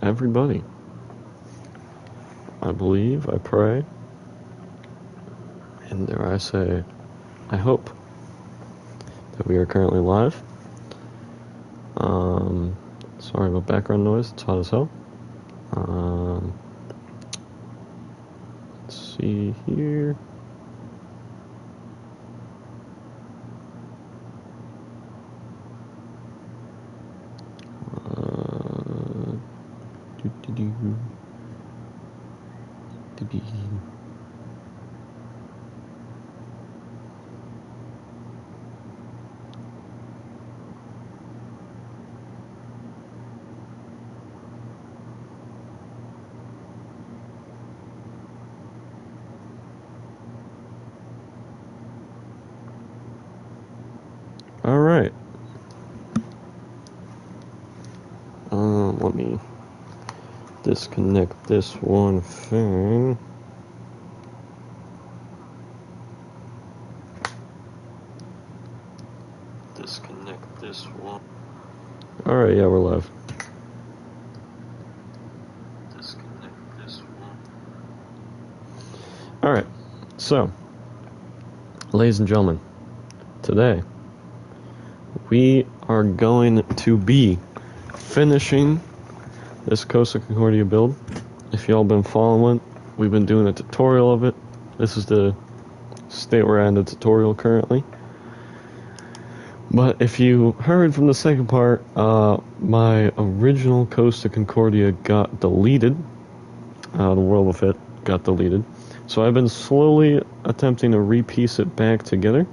everybody. I believe, I pray, and dare I say, I hope that we are currently live. Sorry about background noise, it's hot as hell. Let's see here. Alright. Let me disconnect this one thing. Disconnect this one. Alright, yeah, we're live. Disconnect this one. Alright, so, ladies and gentlemen, today we are going to be finishing this Costa Concordia build. If y'all been following, we've been doing a tutorial of it. This is the state we're at in the tutorial currently. But if you heard from the second part, my original Costa Concordia got deleted. The world of it got deleted. So I've been slowly attempting to repiece it back together.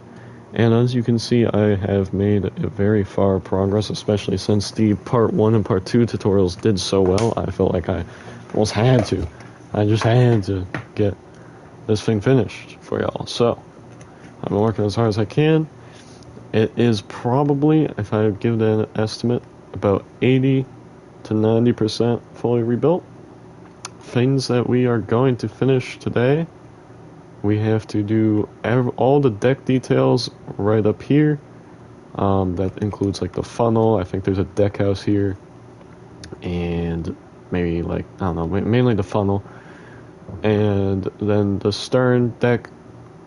And as you can see, I have made a very far progress, especially since the part 1 and part 2 tutorials did so well. I felt like I almost had to. I just had to get this thing finished for y'all. So, I've been working as hard as I can. It is probably, if I give an estimate, about 80 to 90% fully rebuilt. Things that we are going to finish today. We have to do all the deck details right up here. That includes like the funnel. I think there's a deck house here. And maybe like, I don't know, mainly the funnel. And then the stern deck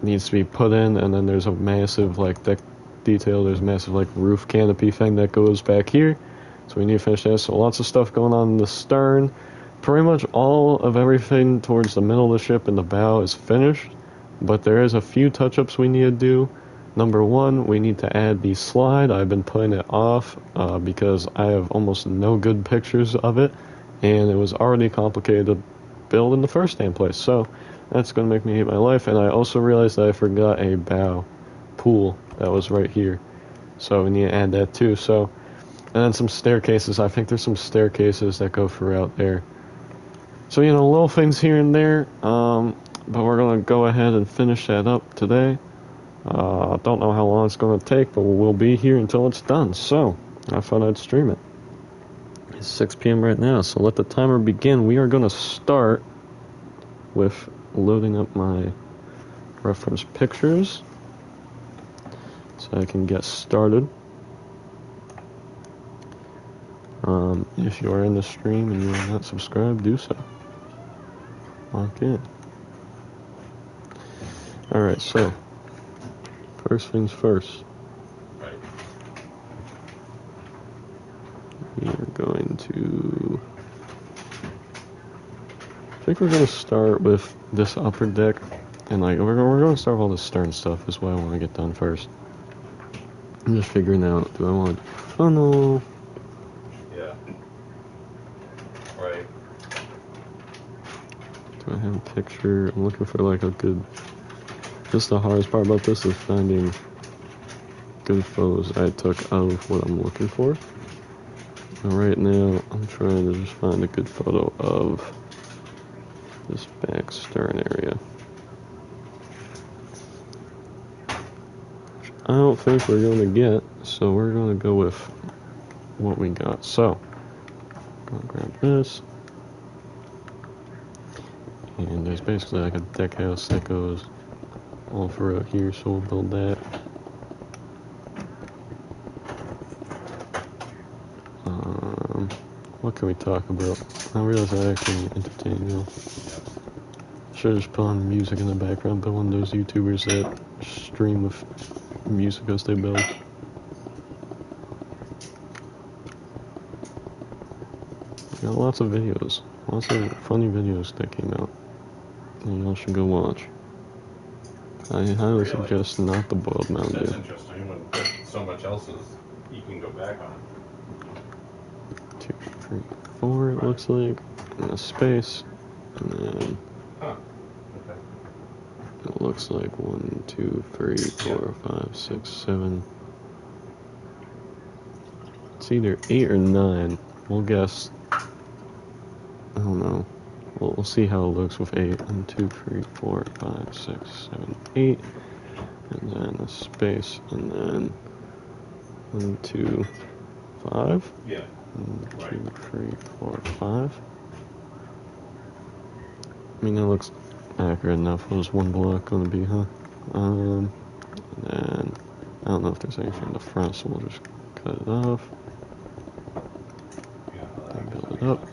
needs to be put in. And then there's a massive like deck detail. There's a massive like roof canopy thing that goes back here. So we need to finish that. So lots of stuff going on in the stern. Pretty much all of everything towards the middle of the ship and the bow is finished. But there is a few touch-ups we need to do. Number 1, we need to add the slide. I've been putting it off because I have almost no good pictures of it, and it was already complicated to build in the first damn place. So that's going to make me hate my life. And I also realized that I forgot a bow pool that was right here. So we need to add that too. So, and then some staircases. I think there's some staircases that go throughout there. So, you know, little things here and there. But we're going to go ahead and finish that up today. Don't know how long it's going to take, but we'll be here until it's done. So, I thought I'd stream it. It's 6 p.m. right now, so let the timer begin. We are going to start with loading up my reference pictures so I can get started. If you are in the stream and you are not subscribed, do so. Okay. Alright, so, first things first. We are going to... I think we're going to start with this upper deck. And like, we're going to start with all the stern stuff. Is what I want to get done first. I'm just figuring out, do I want... Oh no! Yeah. Right. Do I have a picture? I'm looking for like a good... Just the hardest part about this is finding good photos I took of what I'm looking for. And right now, I'm trying to just find a good photo of this back stern area. Which I don't think we're going to get, so we're going to go with what we got. So, I'm going to grab this. And there's basically like a deck house that goes all throughout here, so we'll build that. what can we talk about? I realize I actually entertain you. Should just put on music in the background, but one of those YouTubers that stream with music as they build. Got lots of videos, lots of funny videos that came out. And y'all should go watch. I highly suggest not the boiled Mountain Dew. That's interesting when so much else is you can go back on. 2, 3, 4 it looks like, and a space, and then Okay. it looks like 1, 2, 3, 4, 5, 6, 7. It's either 8 or 9. We'll guess. I don't know. We'll see how it looks with 8. 1, 2, 3, 4, 5, 6, 7, 8. And then a space, and then 1, 2, 5. Yeah. 1, 2, 3, 4, 5. I mean, that looks accurate enough. What is one block going to be, huh? And then I don't know if there's anything in the front, so we'll just cut it off. And build it up.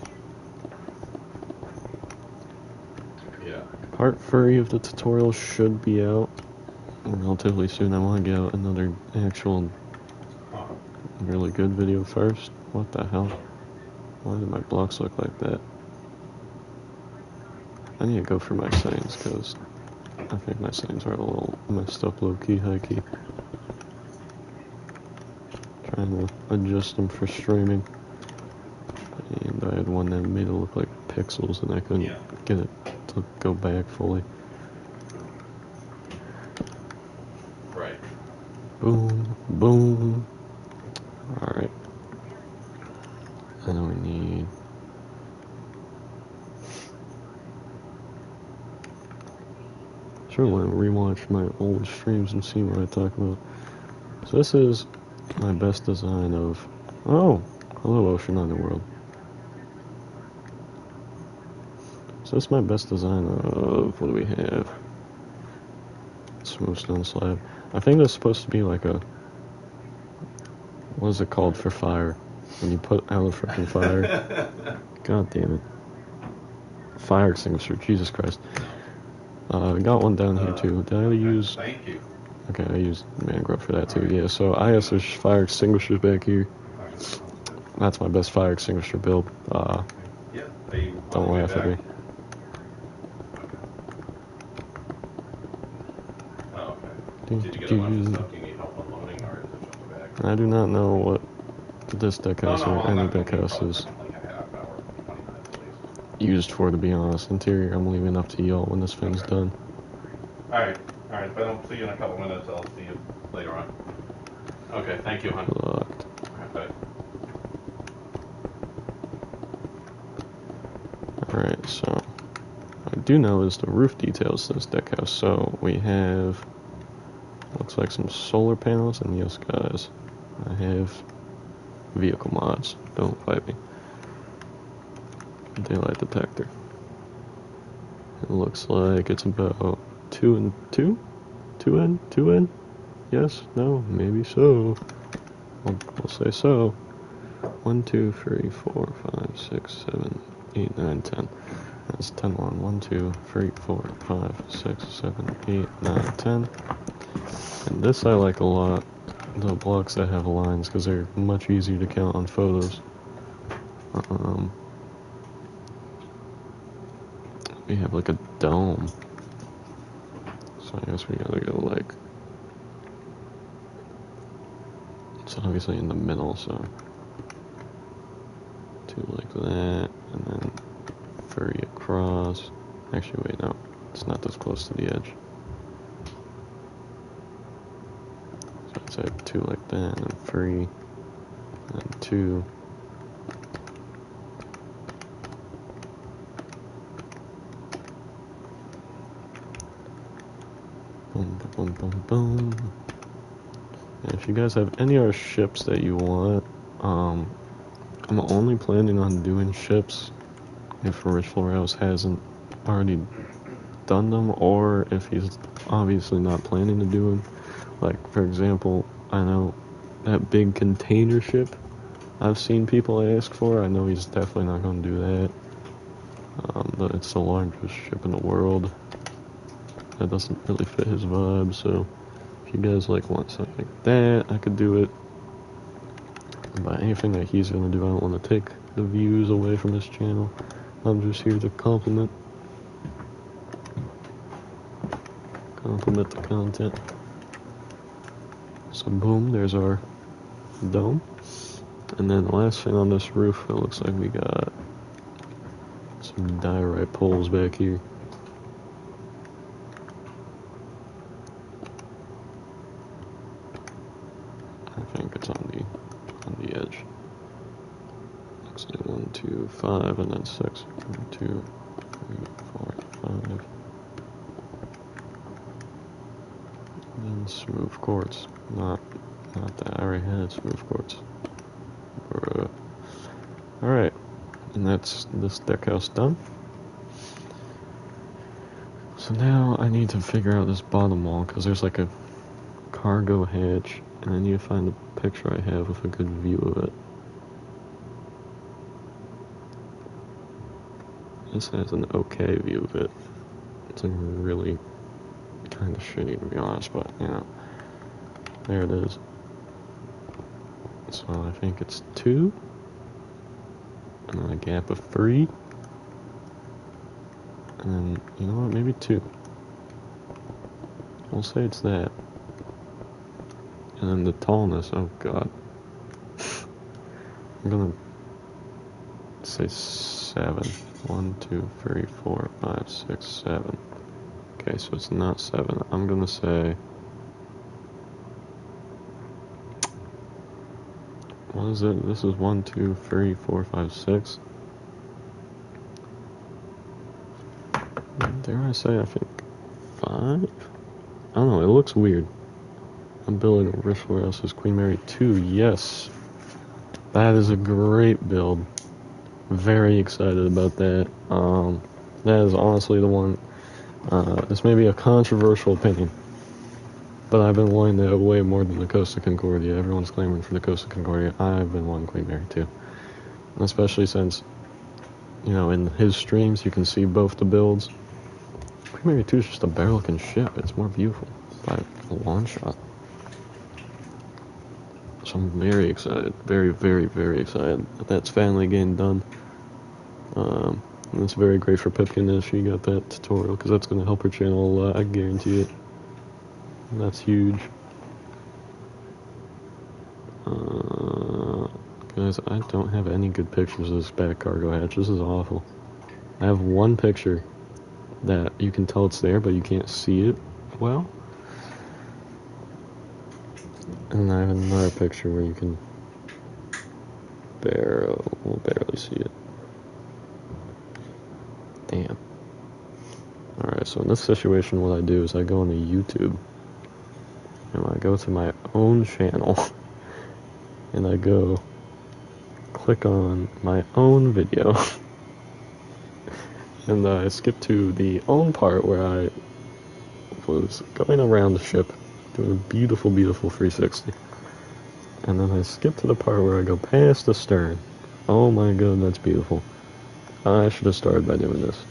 Yeah. Part 3 of the tutorial should be out relatively soon. I want to get out another actual really good video first. What the hell? Why do my blocks look like that? I need to go for my settings because I think my settings are a little messed up, low-key, high-key. Trying to adjust them for streaming. And I had one that made it look like pixels and I couldn't get it to go back fully. Right. Boom, boom. Alright. And we need... Sure want to rewatch my old streams and see what I talk about. So this is my best design of... Oh! Hello, Ocean Underworld. So this is my best design of... What do we have? Smooth stone slab. I think that's supposed to be like a... What is it called for fire? When you put out a freaking fire. God damn it. Fire extinguisher, Jesus Christ. I got one down here too. Did I use... Thank you. Okay, I used mangrove for that too, yeah. So I guess there's fire extinguishers back here. That's my best fire extinguisher build. Yeah, Don't laugh at me. Oh, okay. Did you get a bunch of stuff? Do you need help unloading, or is it just a bag? I do not know what this deck house or any deck house is Like a half hour, 20 minutes at least. used for, to be honest. Interior, I'm leaving up to y'all when this thing's done. Alright, if I don't see you in a couple minutes, I'll see you later on. Okay, thank you, hon. Locked. Alright, bye. Alright, so I do know is the roof details to this deck house. So we have, looks like some solar panels, and yes guys, I have vehicle mods. Don't fight me. Daylight detector. It looks like it's about 2 and 2? 2 in? 2 in? Yes? No? Maybe so. We'll say so. 1, 2, 3, 4, 5, 6, 7, 8, 9, 10. That's 10 long. 1, 2, 3, 4, 5, 6, 7, 8, 9, 10. And this I like a lot. The blocks that have lines because they're much easier to count on photos. We have like a dome. So I guess we gotta go like... It's obviously in the middle, so... 2 like that, and then 3 across. Actually, wait, no. It's not this close to the edge. So I'd say 2 like that, and then 3, and then 2. Boom, boom, boom, boom. And if you guys have any other ships that you want, I'm only planning on doing ships if Rich Flores hasn't already done them, or if he's obviously not planning to do them. Like, for example, I know that big container ship I've seen people ask for. I know he's definitely not going to do that. But it's the largest ship in the world. That doesn't really fit his vibe, so if you guys like want something like that, I could do it. But anything that he's going to do, I don't want to take the views away from his channel. I'm just here to compliment the content. So boom, there's our dome. And then the last thing on this roof, it looks like we got some diorite poles back here. I think it's on the edge. Looks like 1, 2, 5, and then 6. 1, 2, 3, 4, 5. And then smooth quartz. Not that. I already had smooth quartz. Alright. And that's this deck house done. So now I need to figure out this bottom wall, because there's like a cargo hatch, and I need to find the picture I have with a good view of it. This has an okay view of it. It's like really kind of shitty, to be honest, but you know, there it is. So I think it's 2, and then a gap of 3, and then, you know what, maybe 2. We'll say it's that. And then the tallness, oh god. I'm gonna say 7. 1, 2, 3, 4, 5, 6, 7. Okay, so it's not 7. I'm gonna say... What is it? This is 1, 2, 3, 4, 5, 6. Dare I say, I think 5? I don't know, it looks weird. I'm building a Rift Warehouse's Queen Mary 2. Yes! That is a great build. Very excited about that. That is honestly the one. This may be a controversial opinion, but I've been wanting that way more than the Costa Concordia. Everyone's clamoring for the Costa Concordia. I've been wanting Queen Mary too. Especially since, you know, in his streams you can see both the builds. Queen Mary 2 is just a better-looking ship. It's more beautiful by a long shot. So I'm very excited. Very, very, very excited that that's finally getting done. And it's very great for Pipkin if she got that tutorial, because that's going to help her channel a lot, I guarantee it. And that's huge. Guys, I don't have any good pictures of this back cargo hatch. This is awful. I have one picture that you can tell it's there, but you can't see it well. And I have another picture where you can barely see it. Damn. Alright, so in this situation, what I do is I go into YouTube, and I go to my own channel, and I go click on my own video, and I skip to the own part where I was going around the ship, doing a beautiful, beautiful 360, and then I skip to the part where I go past the stern. Oh my god, that's beautiful. I should have started by doing this.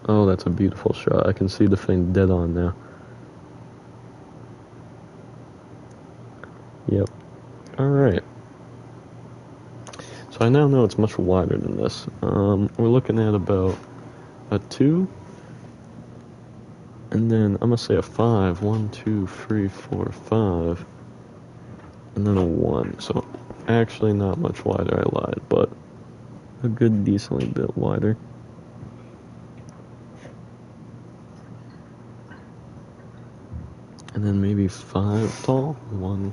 Oh, that's a beautiful shot. I can see the thing dead on now. Yep. Alright. So I now know it's much wider than this. We're looking at about a 2. And then I'm going to say a 5. 1, 2, 3, 4, 5. And then a 1. So actually not much wider, I lied, but a good decently bit wider. And then maybe 5 tall. 1,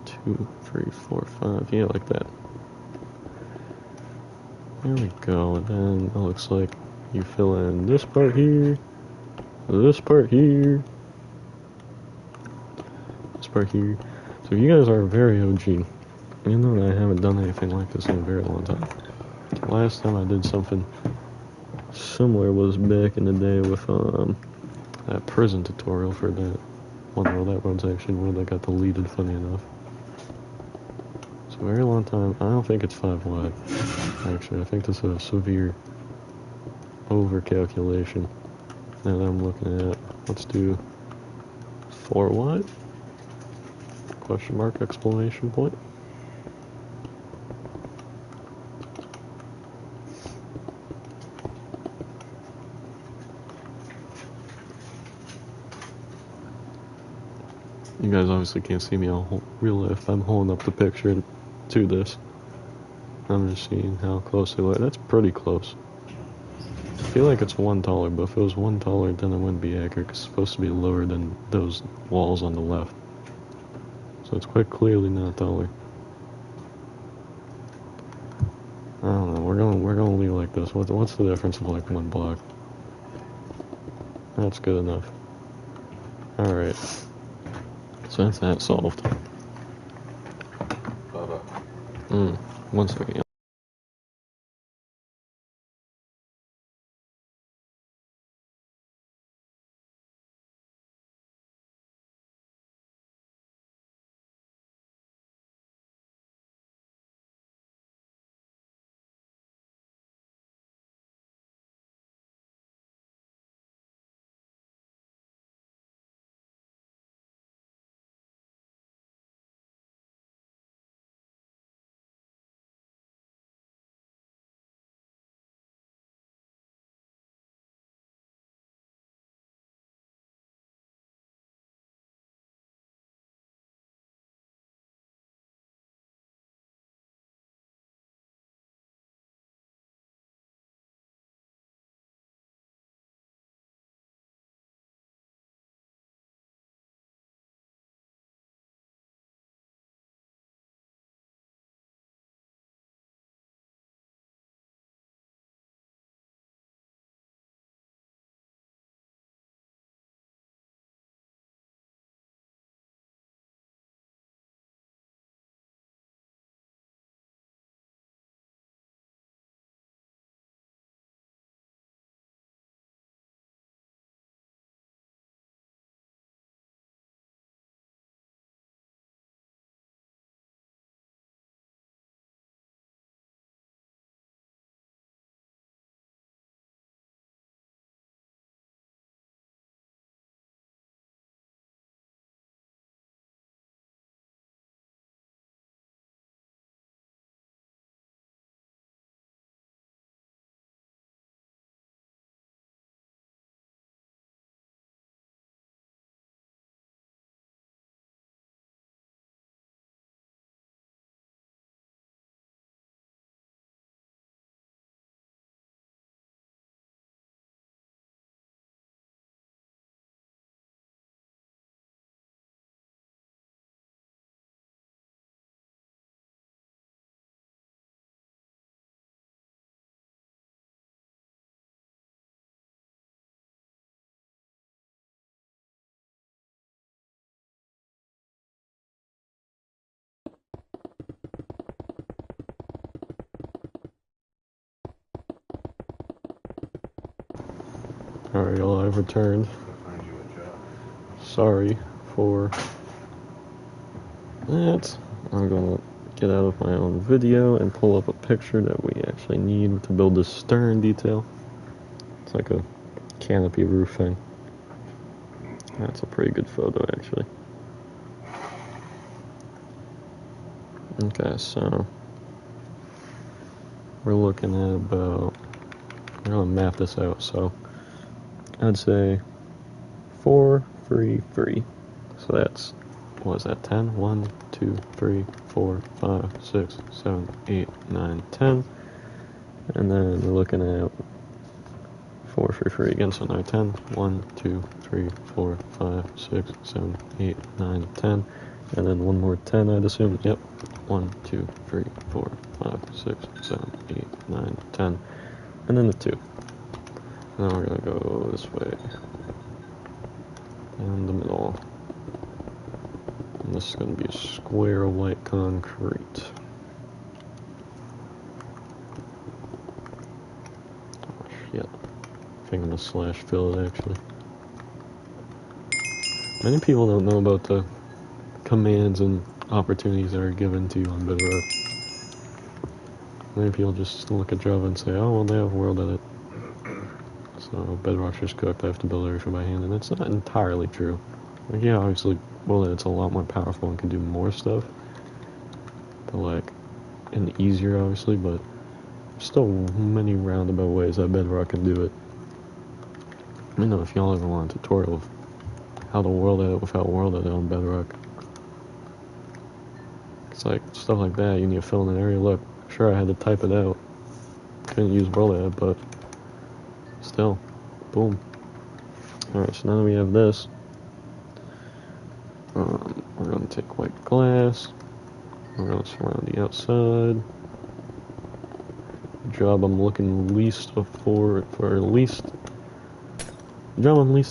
2, 3, 4, 5. Yeah, like that. There we go. And then it looks like you fill in this part here, this part here, this part here. So you guys are very OG. You know that I haven't done anything like this in a very long time. Last time I did something similar was back in the day with that prison tutorial for that one road. That road's actually one that got deleted, funny enough. It's a very long time. I don't think it's 5 wide. Actually, I think this is a severe overcalculation that I'm looking at. Let's do 4 wide? Question mark, exclamation point. You guys obviously can't see me on real life. I'm holding up the picture to this. I'm just seeing how close they look. That's pretty close. I feel like it's 1 taller, but if it was 1 taller, then it wouldn't be accurate. It's supposed to be lower than those walls on the left. So it's quite clearly not taller. I don't know. We're gonna leave it like this. What's the difference of like 1 block? That's good enough. All right. So that's that solved. One second. Alright, y'all, I've returned. Sorry for that. I'm gonna get out of my own video and pull up a picture that we actually need to build this stern detail. It's like a canopy roof thing. That's a pretty good photo, actually. Okay, so we're looking at about, I'm gonna map this out, so I'd say 4, 3, 3. So that's, what is that, 10? 1, 2, 3, 4, 5, 6, 7, 8, 9, 10. And then we're looking at 4, 3, 3 again, so now 10. 1, 2, 3, 4, 5, 6, 7, 8, 9, 10. And then one more 10, I'd assume. Yep. 1, 2, 3, 4, 5, 6, 7, 8, 9, 10. And then the 2. Now we're gonna go this way. Down the middle. And this is gonna be a square of white concrete. Oh shit. I think I'm gonna slash fill it actually. Many people don't know about the commands and opportunities that are given to you on Bedrock. Many people just look at Java and say, oh, well, they have world edit. So Bedrock's just cooked, I have to build everything by hand, and that's not entirely true. Like, yeah, obviously, world edit's a lot more powerful and can do more stuff. But, like, and easier, obviously, but still many roundabout ways that Bedrock can do it. Let me know if y'all ever want a tutorial of how to world edit without world edit on Bedrock. It's like, stuff like that, you need to fill in an area. Look, sure, I had to type it out. Couldn't use world edit, but still, boom. Alright, so now that we have this, we're going to take white glass, we're going to surround the outside. The job I'm looking least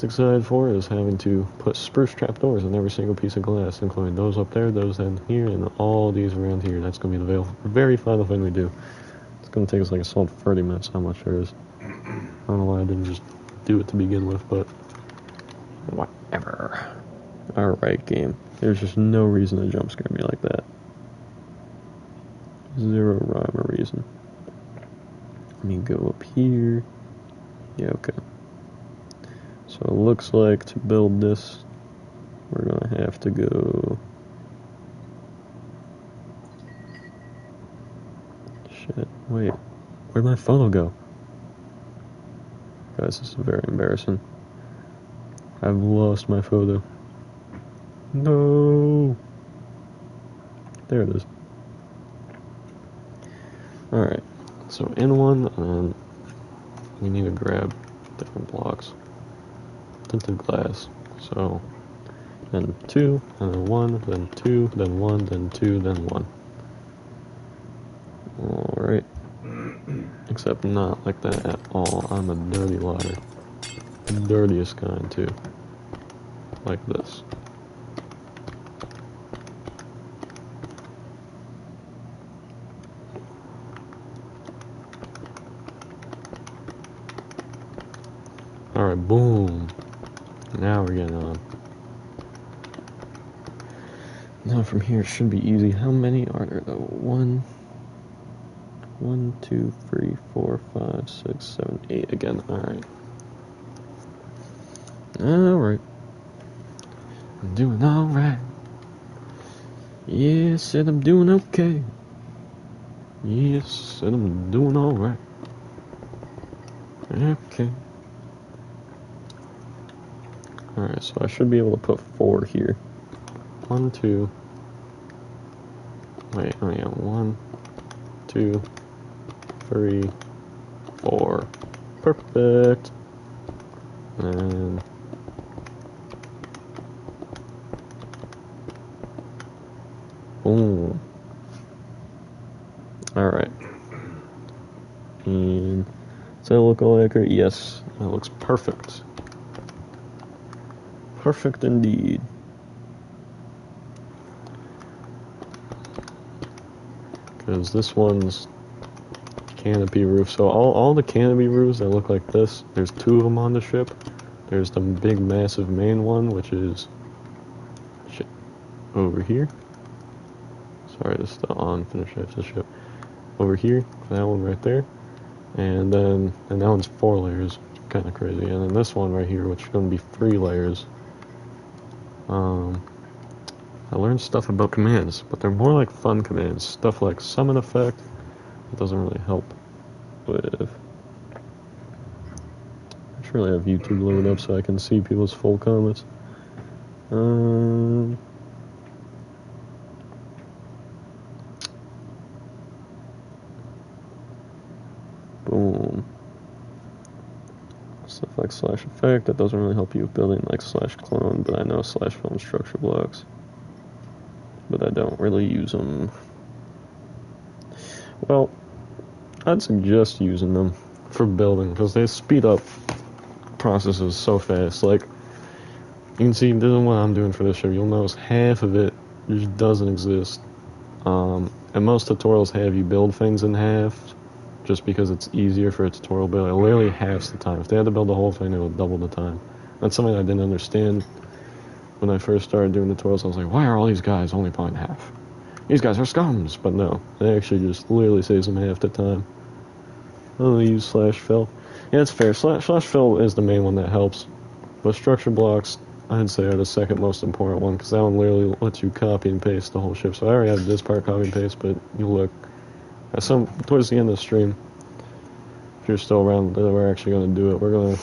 excited for is having to put spruce trapdoors in every single piece of glass, including those up there, those down here, and all these around here. That's going to be the very final thing we do. It's going to take us like a solid 30 minutes, how much there is. I don't know why I didn't just do it to begin with, but whatever. Alright, game. There's just no reason to jump scare me like that. Zero rhyme or reason. Let me go up here. Yeah, okay. So it looks like to build this, we're gonna have to go... Shit, wait. Where'd my photo go? Guys, this is very embarrassing. I've lost my photo. No! There it is. Alright, so in one, and we need to grab different blocks. Tinted glass. So, then 2, and then 1, then 2, then 1, then 2, then 1. Alright. Except not like that at all. I'm a dirty liar. The dirtiest kind, too. Like this. Alright, boom. Now we're getting on. Now from here it should be easy. How many are there though? 1, 2, 3, 4, 5, 6, 7, 8 again. Alright. Alright. I'm doing alright. Yes, said I'm doing okay. Yes, said I'm doing alright. Okay. Alright, so I should be able to put 4 here. 1, 2. Wait, oh yeah, 1, 2, 3, 4. Perfect. And boom. Alright. And does that look all accurate? Yes, that looks perfect. Perfect indeed. Because this one's canopy roof. So all the canopy roofs that look like this, there's 2 of them on the ship. There's the big massive main one, which is over here. Sorry, this is the unfinished half of the ship. Over here, that one right there. And that one's 4 layers. Kind of crazy. And then this one right here, which is going to be 3 layers. I learned stuff about commands, but they're more like fun commands. Stuff like summon effect, it doesn't really help with... I should really have YouTube loaded up so I can see people's full comments. Boom. Stuff like slash effect, that doesn't really help you with building like slash clone, but I know slash film structure blocks. But I don't really use them. Well, I'd suggest using them for building, because they speed up processes so fast. Like, you can see, this is what I'm doing for this show. You'll notice half of it just doesn't exist. And most tutorials have you build things in half, just because it's easier for a tutorial build. It literally halves the time. If they had to build the whole thing, it would double the time. That's something I didn't understand when I first started doing tutorials, I was like, why are all these guys only playing half? These guys are scums! But no, it actually just literally saves them half the time. Oh, use slash fill. Yeah, it's fair. Slash fill is the main one that helps. But structure blocks, I'd say, are the second most important one, because that one literally lets you copy and paste the whole ship. So I already have this part copy and paste, but you look, towards the end of the stream, if you're still around, we're actually going to do it. We're going to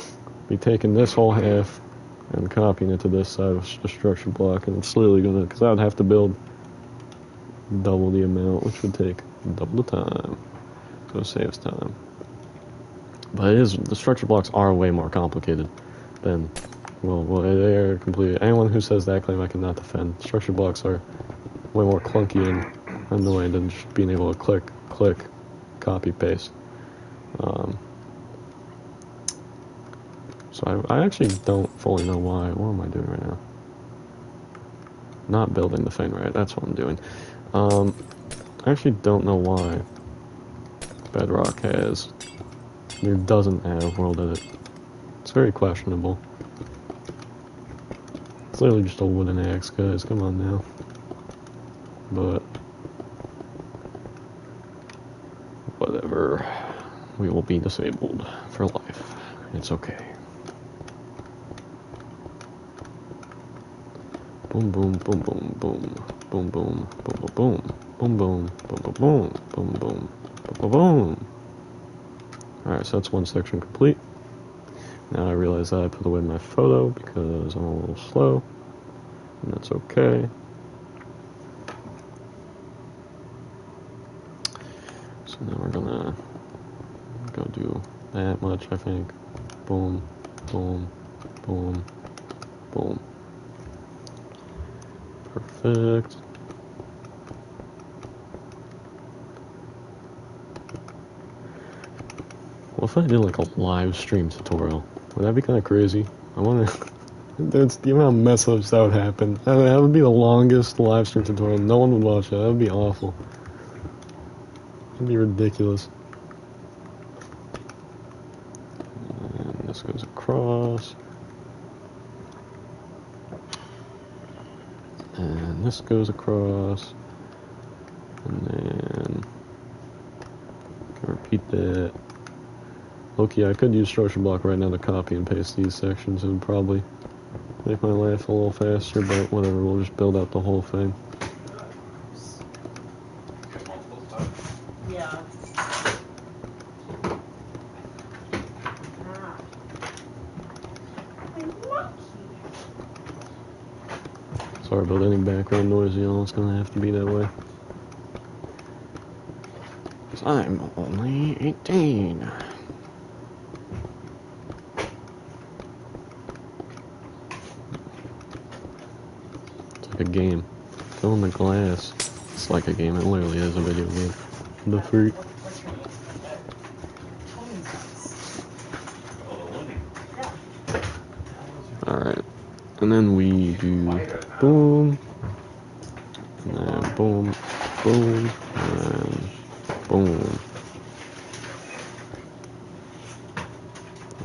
be taking this whole half and copying it to this side of the structure block, and it's literally going to, because I would have to build double the amount, which would take double the time, so it saves time. But the structure blocks are way more complicated than, well, they are completely, anyone who says that claim I cannot defend. Structure blocks are way more clunky and annoying than just being able to click, copy, paste. So I actually don't fully know why. What am I doing right now? Not building the thing right, that's what I'm doing. I actually don't know why Bedrock doesn't have world edit. It's very questionable. It's literally just a wooden axe, guys, come on now. But whatever, we will be disabled for life. It's okay. Boom, boom, boom, boom, boom, boom, boom, boom, boom, boom, boom, boom, boom, boom, boom, boom, boom, boom. Alright, so that's one section complete. Now I realize that I put away my photo because I'm a little slow, and that's okay. So now we're gonna go do that much, I think. Boom, boom, boom, boom. Perfect. What if I did like a live stream tutorial? Would that be kind of crazy? I want to. That's the amount of mess ups that would happen. That would be the longest live stream tutorial. No one would watch that. That would be awful. It'd be ridiculous. And this goes across. And this goes across. And then can repeat that. Okay, I could use structure block right now to copy and paste these sections. It would probably make my life a little faster, but whatever, we'll just build out the whole thing. Yeah. Sorry about any background noise, y'all. It's gonna have to be that way. 'Cause I'm only 18. It's like a game. Fill in the glass. It's like a game. It literally is a video game. The freak. Alright. And then we do boom. And then boom. Boom. And boom.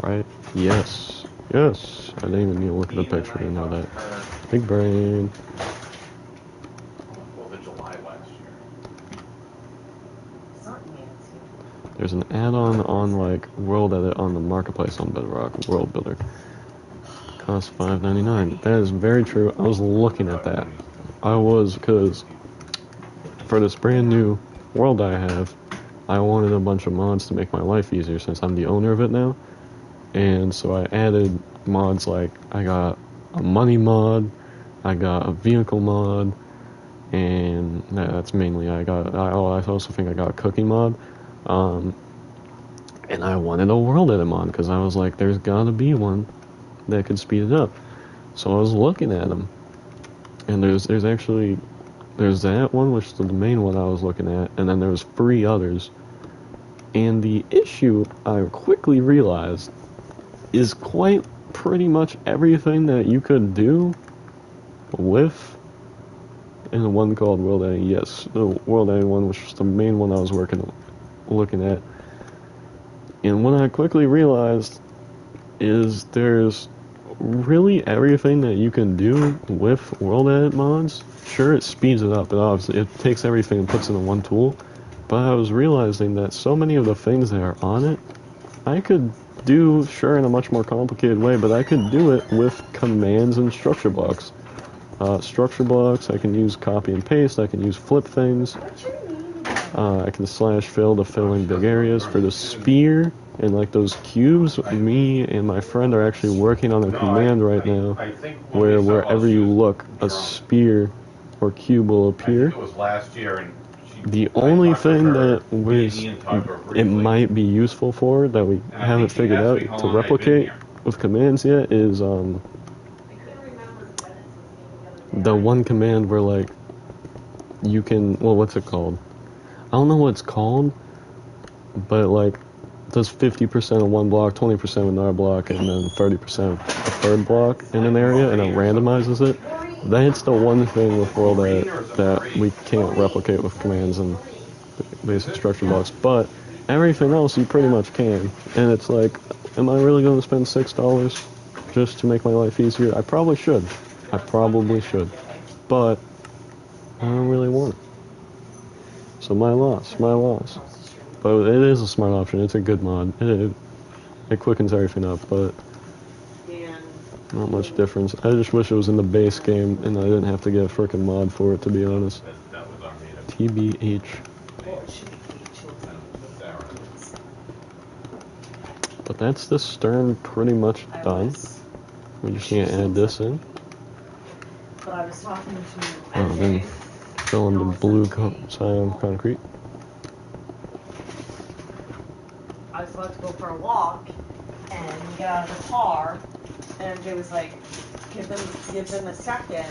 Right? Yes. Yes. I didn't even need to look at the picture to know that. Big brain. There's an add-on on like World Edit on the marketplace on Bedrock, World Builder. Costs $5.99. That is very true. I was looking at that. Because for this brand new world I have, I wanted a bunch of mods to make my life easier since I'm the owner of it now. And so I added mods like, I got a money mod, I got a vehicle mod, and that's mainly, I also think I got a cooking mod. And I wanted a world edit mod, because I was like, there's gotta be one that could speed it up. So I was looking at them, and there's that one, which is the main one I was looking at, and then there's 3 others. And the issue I quickly realized is quite pretty much everything that you could do with in the one called World Edit. Yes, the World Edit one, which was the main one I was looking at. And what I quickly realized is there's really everything that you can do with World Edit mods, sure, it speeds it up. It takes everything and puts it in one tool. But I was realizing that so many of the things that are on it, I could do, sure, in a much more complicated way, but I could do it with commands and structure blocks. Structure blocks, I can use copy and paste, I can use flip things, I can slash fill to fill in big areas. For the spear and like those cubes, me and my friend are actually working on a command right now where wherever you look, a spear or cube will appear. It was last year, and The only thing that it might be useful for that we haven't figured out to replicate with commands yet is the one command where like you can, well, what's it called? I don't know what it's called, but like does 50% of one block, 20% of another block, and then 30% a third block in an area, and it randomizes it. That's the one thing with World that we can't replicate with commands and basic structure blocks, but everything else you pretty much can. And it's like, am I really going to spend $6 just to make my life easier? I probably should. But I don't really want it. So my loss. But it is a smart option. It's a good mod. It quickens everything up, but not much difference. I just wish it was in the base game and I didn't have to get a freaking mod for it, to be honest. TBH. But that's the stern pretty much done. We just need to add this in. But I was talking to Then fill in the blue cyan concrete. I was about to go for a walk and get out of the car, and MJ was like, give them a second,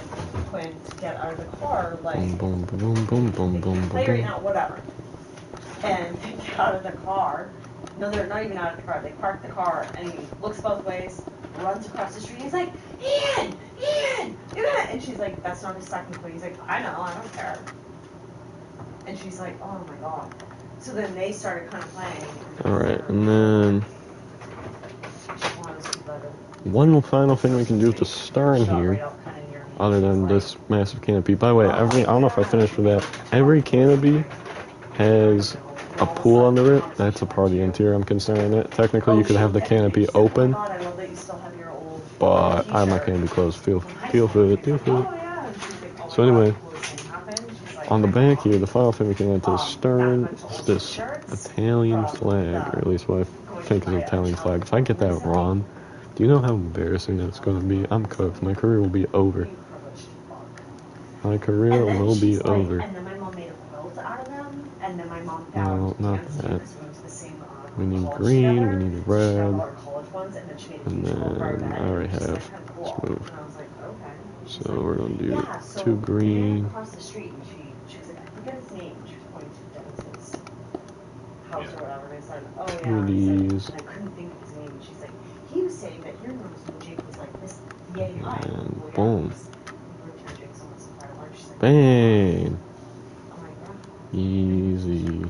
Quinn, to get out of the car, like, Boom, boom, boom, boom, boom, play boom, right now, whatever. And they get out of the car. No, they're not even out of the car. They park the car, and he looks both ways, runs across the street. He's like, Ian, you're gonna. And she's like, that's not his second point. He's like, I know, I don't care. And she's like, oh my god. So then they started kind of playing. Alright, and then one final thing we can do with the star in here, other than this massive canopy. By the way, I don't know if I finished with that. Every canopy has a pool under it. That's a part of the interior I'm considering it. Technically, you could have the canopy open, but I have my canopy closed. Feel for it. So anyway, on the back here, the final thing we can add to the stern is this Italian flag, or at least what I think is an Italian flag. If I get that wrong, do you know how embarrassing that's going to be? I'm cooked. My career will be over. My career will be over. No, not that. We need green, we need red, and then I already have. Let's move. So we're going to do 2 green. Two of these. And boom. Bang. Easy.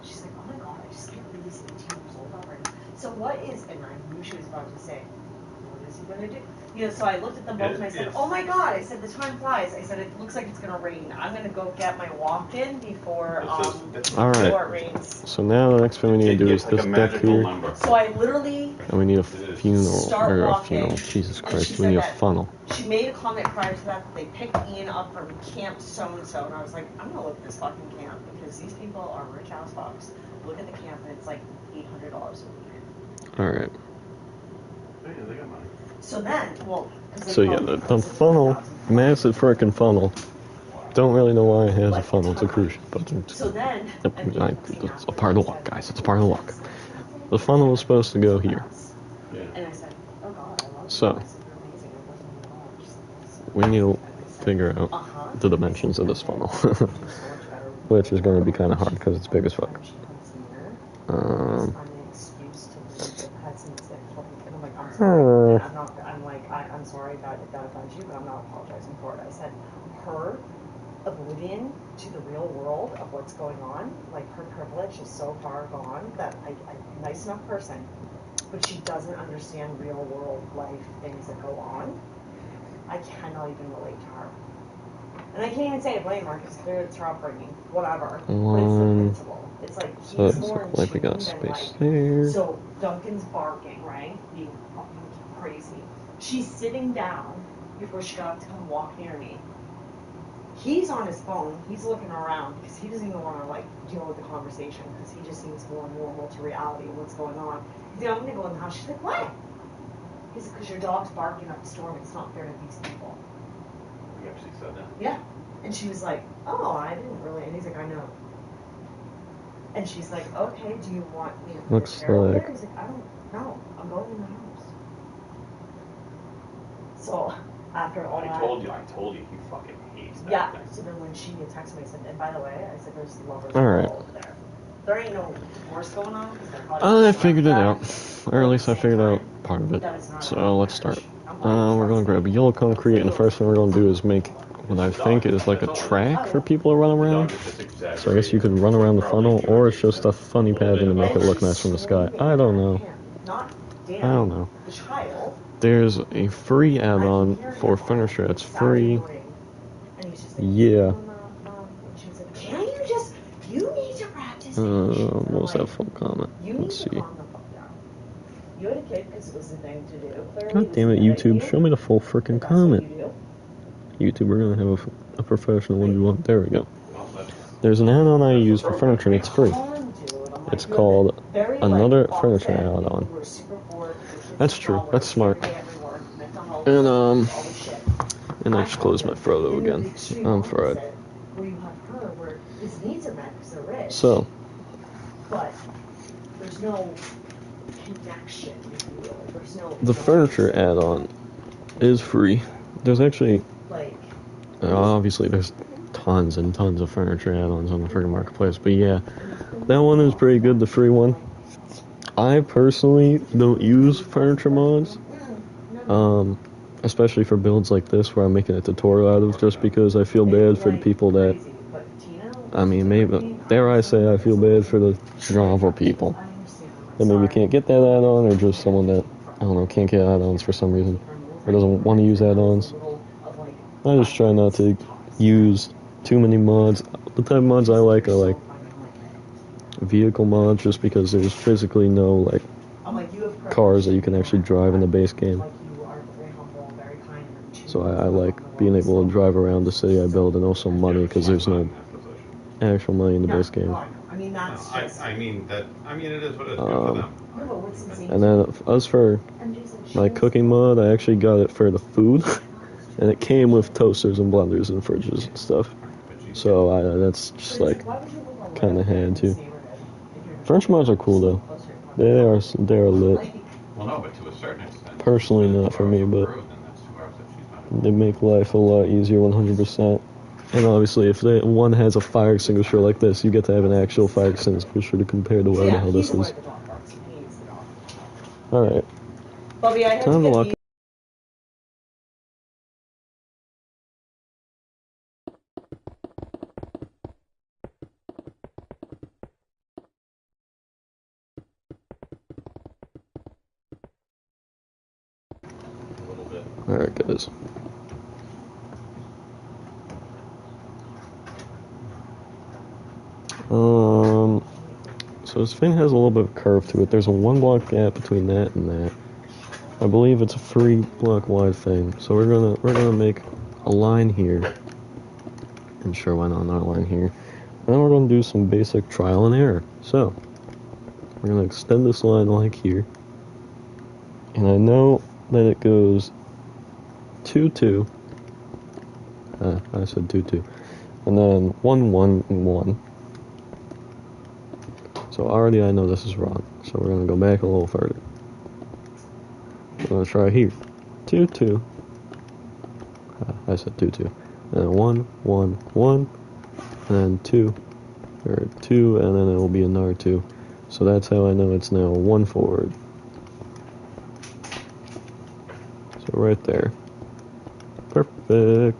She's like, oh my god, I just can't believe he's 18 years old already. So what is, and I knew she was about to say, what is he going to do? You know, so I looked at them both and I said, oh my god, I said, the time flies. I said, it looks like it's going to rain. I'm going to go get my walk-in before, before it rains. So now the next thing we need to do is this deck here. So I literally and we need a funnel, Jesus Christ, we need a funnel. She made a comment prior to that they picked Ian up from Camp so-and-so, and I was like, I'm going to look at this fucking camp, because these people are rich ass fucks. Look at the camp, and it's like $800 a week. Alright. So then, well... So yeah, the funnel, massive frickin' funnel. Don't really know why it has a funnel, it's a cruise ship, but it's a part of the walk, guys, it's a part of the walk. The funnel is supposed to go here. So, we need to figure out the dimensions of this funnel, which is going to be kind of hard because it's big as fuck. I'm sorry that offends you, but I'm not apologizing for it. I said her oblivion to the real world of what's going on, like her privilege is so far gone that a nice enough person but she doesn't understand real world life things that go on. I cannot even relate to her. And I can't even say I blame her because clearly it's her upbringing, whatever. But it's the principle. It's like he's more in like we got tune than space like. there. So Duncan's barking, right? Being fucking crazy. She's sitting down before she got to come walk near me. He's on his phone. He's looking around because he doesn't even want to like deal with the conversation because he just seems more normal to reality and what's going on. He's like, I'm gonna go in the house. She's like, what? He's like, because your dog's barking up the storm. It's not fair to these people. You actually said that? Yeah. And she was like, oh, I didn't really. And he's like, I know. And she's like, okay, do you want me to Looks take care of like- it? He's like, I don't know. I'm going in the house. So after all I that. told you, he fucking hates that Yeah. thing. So then when she texted me, I said, and by the way, I said, there's lovers All right. all over there. There ain't no divorce going on because they're probably. I figured it out. Or at least I figured out part of it. That is not a So let's marriage. start. I'm going We're gonna grab yellow concrete, and the first thing we're gonna do is make what I think is like a track for people to run The around. dog is just So I exaggerating. guess you could run around the funnel, or it's just a funny pattern to make it look nice from the sky. I don't know. Not I don't know. the child. There's a free add-on for furniture. It's free. Yeah. Can you just, you need to practice. What was that full comment? Let's see. You had a kid because it was the thing to do. God damn it, YouTube. Show me the full freaking comment. YouTube, we're gonna have a professional one you want. There we go. There's an add-on I use for furniture, and it's free. It's called Another Furniture Add-on. That's true. That's smart. And I just closed my Frodo again. I'm fried. So, but there's no connection, if you will. There's no the furniture add-on is free. There's actually, like obviously, there's tons and tons of furniture add-ons on the freaking marketplace. But yeah, that one is pretty good, the free one. I personally don't use furniture mods, especially for builds like this where I'm making a tutorial out of, just because I feel bad for the people that, I mean, maybe, dare I say, I feel bad for the Java people that maybe can't get that add-on, or just someone that, I don't know, can't get add-ons for some reason, or doesn't want to use add-ons. I just try not to use too many mods. The type of mods I like are like vehicle mods, just because there's physically no like cars that you can actually drive in the base game. So I like being able to drive around the city I build, and also money, because there's no actual money in the base game. I mean, it is what it is. Good for them. And then as for my cooking mod, I actually got it for the food, and it came with toasters and blenders and fridges and stuff. So that's just like kind of had to. French mods are cool though. They're lit. Well, no, but to a certain extent. Personally, not for me, but they make life a lot easier, 100%. And obviously, if one has a fire extinguisher like this, you get to have an actual fire extinguisher to compare to whatever the hell this is. Alright. Time to lock. Alright, guys. So this thing has a little bit of curve to it. There's a 1 block gap between that and that. I believe it's a 3 block wide thing. So we're gonna make a line here. And sure, why not another line here? And then we're gonna do some basic trial and error. So we're gonna extend this line like here. And I know that it goes 2 2. I said 2 2. And then 1 1 1. So already I know this is wrong. So we're gonna go back a little further. We're gonna try here. 2 2. I said 2 2. And then 1 1 1. And then 2. Or 2, and then it will be another 2. So that's how I know it's now 1 forward. So right there. Perfect.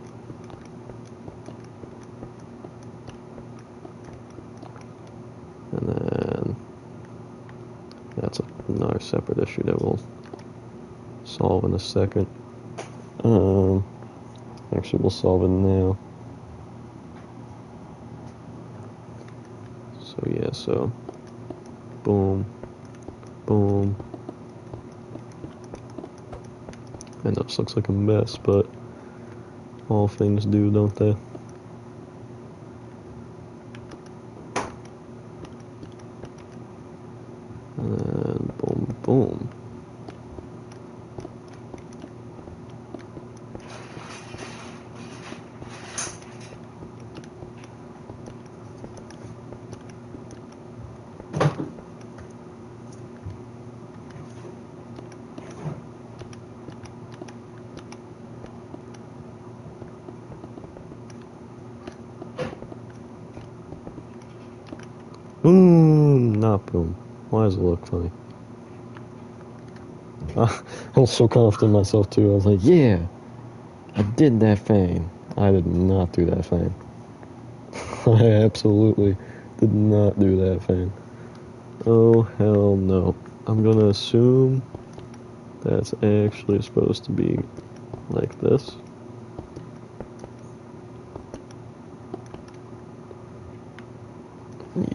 And then another separate issue that we'll solve in a second. Actually, we'll solve it now. So yeah, so boom, boom. And this looks like a mess, but all things do, don't they? And boom, boom. Boom, not boom. Why does it look funny? I was so confident in myself too. I was like, yeah, I did that thing. I did not do that thing. I absolutely did not do that thing. Oh, hell no. I'm gonna assume that's actually supposed to be like this.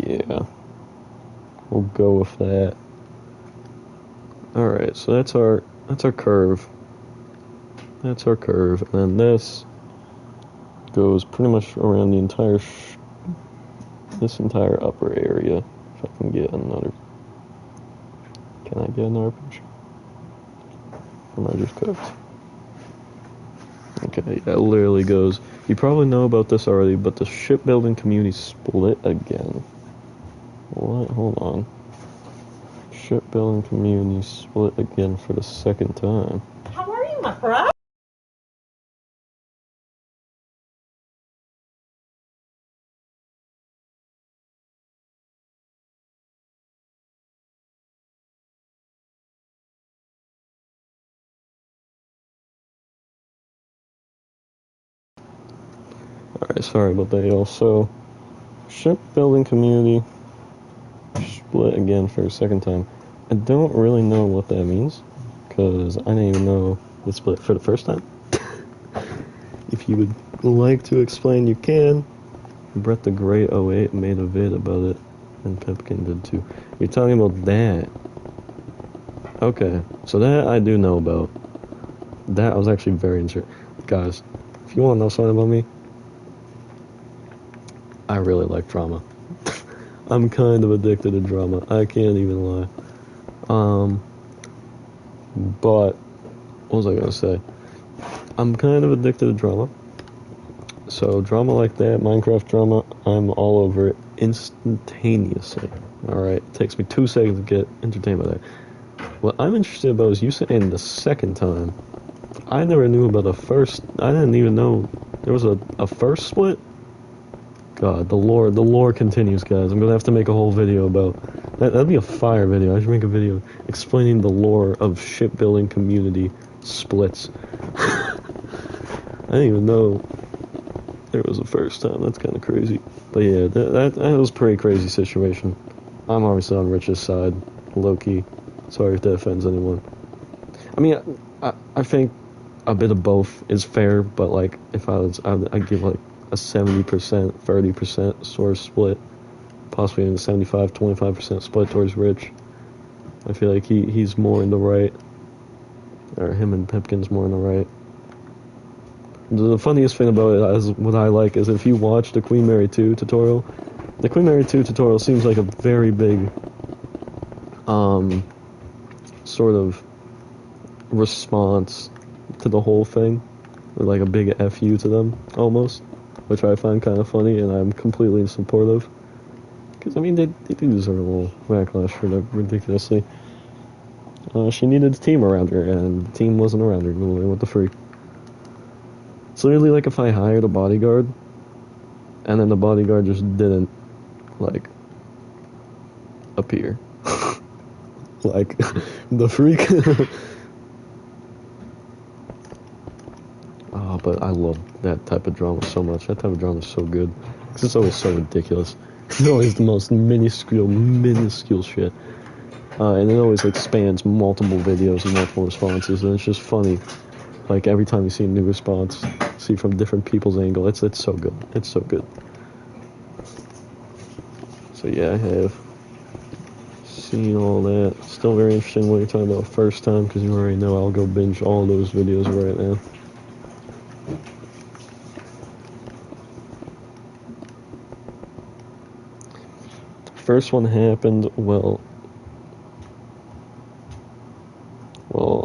Yeah. We'll go with that. Alright, so that's our curve. That's our curve. And then this goes pretty much around the entire this entire upper area. If I can get another. Can I get another picture? Or am I just cooked? Okay, that literally goes. You probably know about this already, but the shipbuilding community split again. What? Hold on. Shipbuilding community split again for the second time. How are you, my friend? Alright, sorry about that, y'all. So, shipbuilding community split again for a second time. I don't really know what that means, because I didn't even know it split for the first time. If you would like to explain, you can. Brett the Great 08 made a vid about it, and Pipkin did too. You're talking about that. Okay, so that I do know about. That I was actually very interested. Guys, if you want to know something about me, I really like drama. I'm kind of addicted to drama. I can't even lie. But what was I gonna say? I'm kind of addicted to drama. So drama like that, Minecraft drama, I'm all over it instantaneously. Alright, it takes me 2 seconds to get entertained by that. What I'm interested about is you saying the second time. I never knew about the first. I didn't even know there was a first split. God, the lore continues, guys. I'm gonna have to make a whole video about that. That'd be a fire video. I should make a video explaining the lore of shipbuilding community splits. I didn't even know there was a first time. That's kind of crazy. But yeah, that was a pretty crazy situation. I'm obviously on Rich's side, low key. Sorry if that offends anyone. I mean, I think a bit of both is fair, but like if I'd give like a 70%, 30% sort of split, possibly even a 75, 25% split towards Rich. I feel like he's more in the right, or him and Pipkin's more in the right. The funniest thing about it is what I like is if you watch the Queen Mary 2 tutorial, the Queen Mary 2 tutorial seems like a very big, sort of response to the whole thing, or like a big FU to them, almost, which I find kind of funny, and I'm completely in support of. Because, I mean, they do deserve a little backlash for that ridiculously. She needed a team around her, and the team wasn't around her. What the freak? It's literally like if I hired a bodyguard, and then the bodyguard just didn't, like, appear. Like, the freak. Oh, but I love that type of drama so much. That type of drama is so good. Because it's always so ridiculous. It's always the most minuscule shit. and it always like spans multiple videos and multiple responses, and it's just funny. Like every time you see a new response, see from different people's angle, it's so good. It's so good. So yeah, I have seen all that. Still very interesting what you're talking about first time, because you already know I'll go binge all those videos right now. First one happened,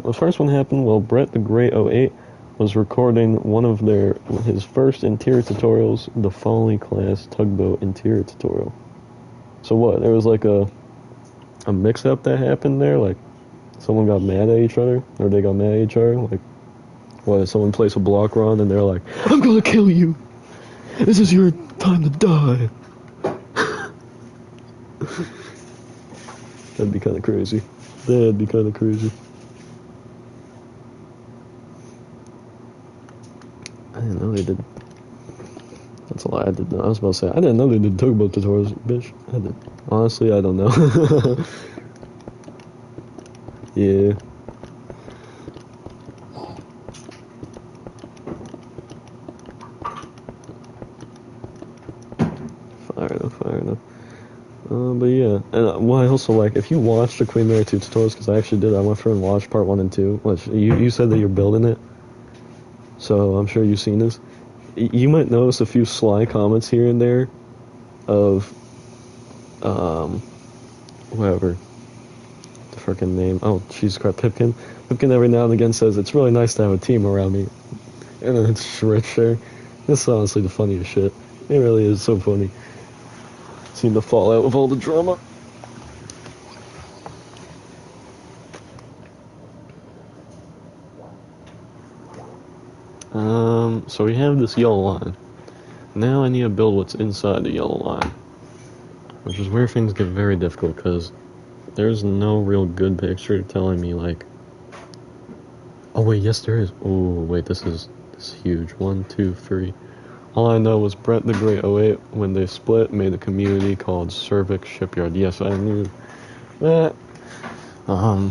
the first one happened while Brett the Great 08 was recording one of his first interior tutorials, the Folly class tugboat interior tutorial. So what, there was like a mix-up that happened there? Like, someone got mad at each other? Or they got mad at each other? Like, what, someone placed a block run and they're like, I'm gonna kill you! This is your time to die! That'd be kinda crazy. That'd be kinda crazy. I didn't know they did. That's a lie, I did not. I was about to say, I didn't know they did tugboat tutorials, bitch. I did. Honestly, I don't know. Yeah. Fire enough. But yeah, and I also like, if you watch the Queen Mary 2 tutorials, because I actually did, I went through and watched part 1 and 2, which you said that you're building it, so I'm sure you've seen this. You might notice a few sly comments here and there of, whoever, the freaking name, oh, Jesus Christ, Pipkin. Pipkin every now and again says, it's really nice to have a team around me, and then it's Rich there. This is honestly the funniest shit. It really is so funny. Seem to fall out with all the drama. So we have this yellow line. Now I need to build what's inside the yellow line. Which is where things get very difficult, because there's no real good picture telling me, like... Oh wait, yes there is. Oh wait, this is huge. 1, 2, 3. All I know was Brett the Great 08, when they split, made a community called Cervix Shipyard. Yes, I knew that. I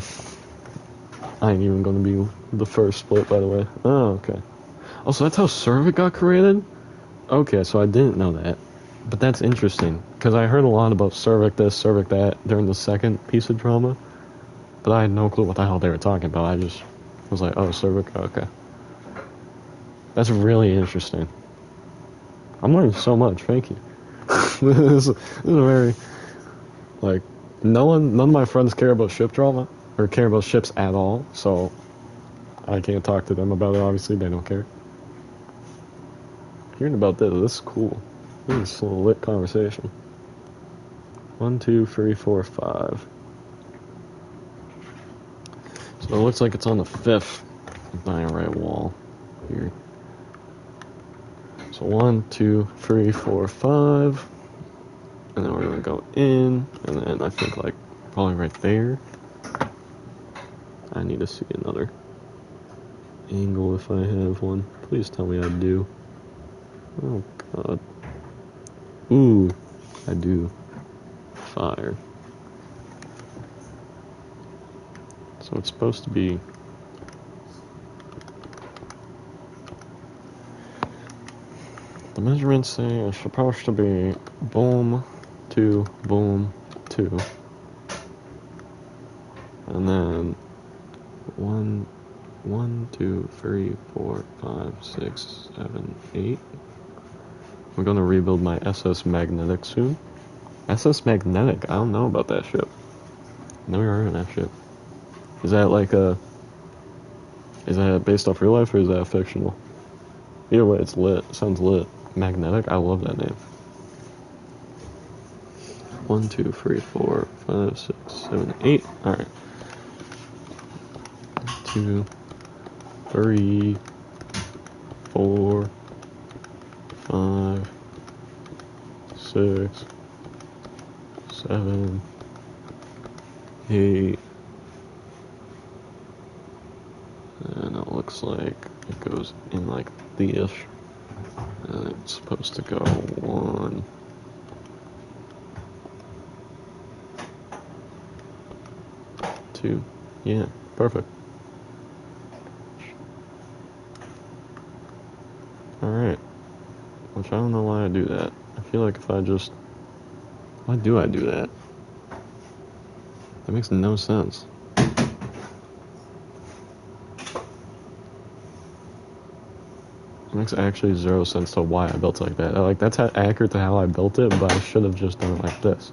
ain't even gonna be the first split, by the way. Oh, okay. Oh, so that's how Cervix got created? Okay, so I didn't know that. But that's interesting, because I heard a lot about Cervix this, Cervix that during the second piece of drama, but I had no clue what the hell they were talking about. I just was like, oh, Cervix, okay. That's really interesting. I'm learning so much, thank you. This is a very, like, none of my friends care about ship drama, or care about ships at all, so I can't talk to them about it, obviously, they don't care. Hearing about this is cool. This is a lit conversation. 1, 2, 3, 4, 5. So it looks like it's on the 5th dying right wall here. So 1, 2, 3, 4, 5. And then we're gonna go in, and then I think like probably right there. I need to see another angle if I have one. Please tell me I do. Oh god. Ooh, I do. Fire. So it's supposed to be... The measurements say it's supposed to be boom, 2, boom, 2. And then 1, 2, 3, 4, 5, 6, 7, 8. We're gonna rebuild my SS Magnetic soon. SS Magnetic? I don't know about that ship. Never heard of that ship. Is that like a... Is that based off real life or is that fictional? Either way, it's lit. It sounds lit. Magnetic? I love that name. 1, 2, 3, 4, 5, 6, 7, 8. Alright. 2, 3, 4, 5, 6, 7, 8. And it looks like it goes in like this. And it's supposed to go 1. 2. Yeah, perfect. Alright. Which I don't know why I do that. I feel like if I just... Why do I do that? That makes no sense. It makes actually 0 sense to why I built it like that. Like, that's accurate to how I built it, but I should have just done it like this.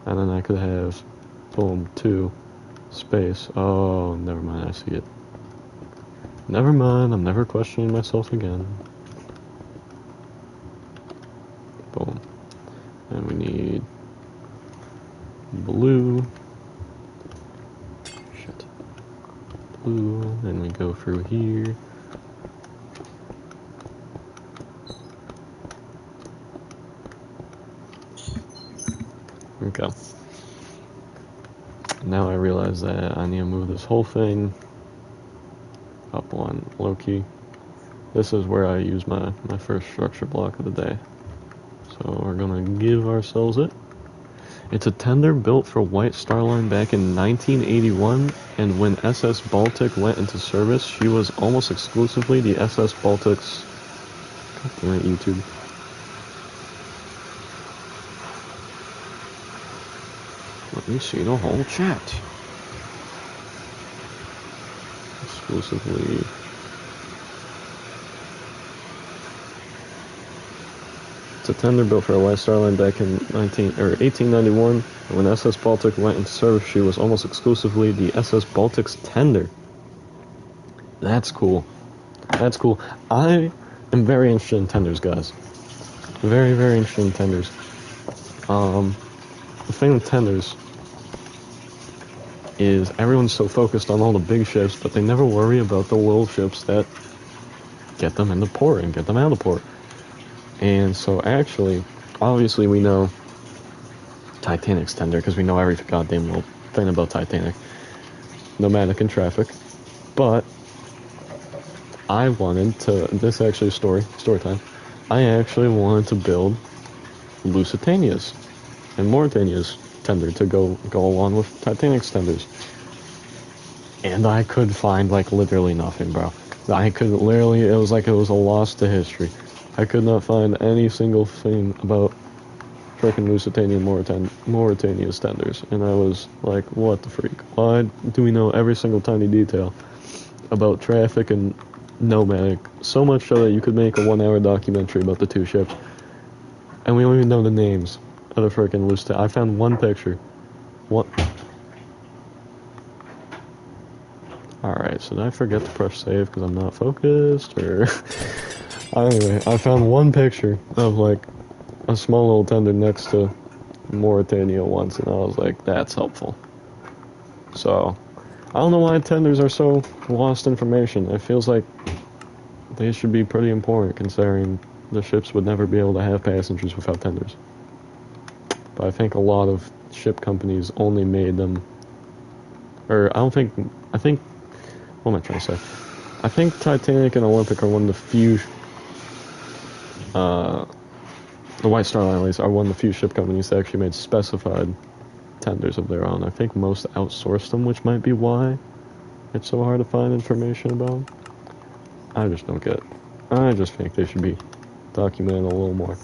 And then I could have, boom, 2, space. Oh, never mind, I see it. Never mind, I'm never questioning myself again. Boom. And we need blue. Shit. Blue, and we go through here. Okay. Now I realize that I need to move this whole thing up one low key. This is where I use my first structure block of the day. So we're gonna give ourselves it. It's a tender built for White Star Line back in 1981, and when SS Baltic went into service, she was almost exclusively the SS Baltic's... God damn it, YouTube. Let me see the whole chat. Exclusively. It's a tender built for a White Star Line back in 1891. And when SS Baltic went into service, she was almost exclusively the SS Baltic's tender. That's cool. That's cool. I am very interested in tenders, guys. Very, very interested in tenders. The thing with tenders is everyone's so focused on all the big ships, but they never worry about the little ships that get them into port and get them out of port. And so actually, obviously we know Titanic's tender because we know every goddamn little thing about Titanic. Nomadic and traffic. But I wanted to, this actually is story time. I actually wanted to build Lusitania's and Mauritania's tender to go along with Titanic's tenders. And I could find like literally nothing, bro. I could literally, it was like it was a loss to history. I could not find any single thing about freaking Lusitania and Mauritania's tenders. And I was like, what the freak? Why do we know every single tiny detail about traffic and nomadic? So much so that you could make a 1-hour documentary about the two ships. And we don't even know the names of the freaking Lusitania. I found one picture. What? Alright, so did I forget to press save because I'm not focused? Or... Anyway, I found one picture of like a small little tender next to Mauritania once, and I was like, that's helpful. So, I don't know why tenders are so lost information. It feels like they should be pretty important considering the ships would never be able to have passengers without tenders. But I think a lot of ship companies only made them, or I think, what am I trying to say? I think Titanic and Olympic are one of the few, the White Star Line at least, are one of the few ship companies that actually made specified tenders of their own. I think most outsourced them, which might be why it's so hard to find information about them. I just don't get it. I just think they should be documented a little more.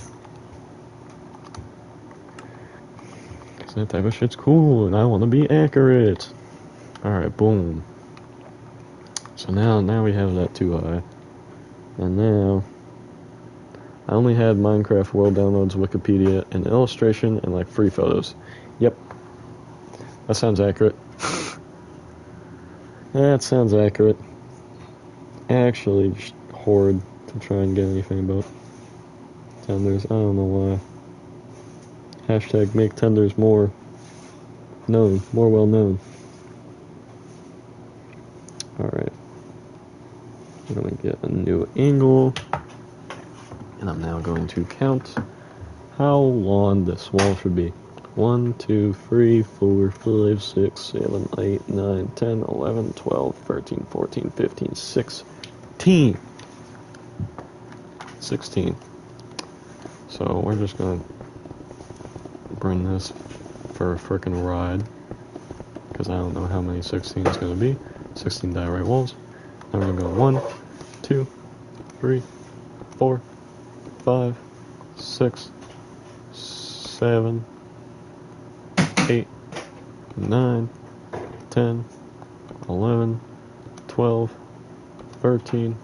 Because that type of shit's cool, and I want to be accurate. Alright, boom. So now we have that too high. And now, I only had Minecraft World Downloads, Wikipedia, and illustration, and like free photos. Yep. That sounds accurate. That sounds accurate. Actually, just horrid to try and get anything about tenders. I don't know why. Hashtag make tenders more known, more well known. Alright. I'm gonna get a new angle. And I'm now going to count how long this wall should be. 1, 2, 3, 4, 5, 6, 7, 8, 9, 10, 11, 12, 13, 14, 15, 16. 16. So we're just gonna bring this for a frickin' ride. because I don't know how many 16 is going to be. 16 diorite walls. Then we're going to go 1, 2, 3, 4, 5, 6, 7, 8, 9, 10, 11, 12, 13,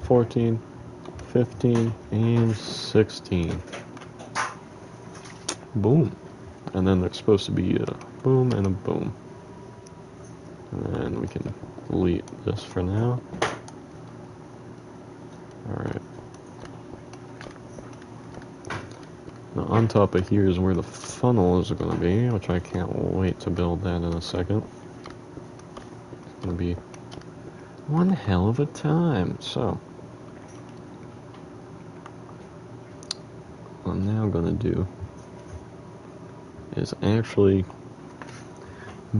14, 15, and 16. Boom. And then there's supposed to be a boom and a boom. And we can delete this for now. Alright. Now on top of here is where the funnel is going to be, which I can't wait to build that in a second. It's going to be one hell of a time. So, what I'm now going to do is actually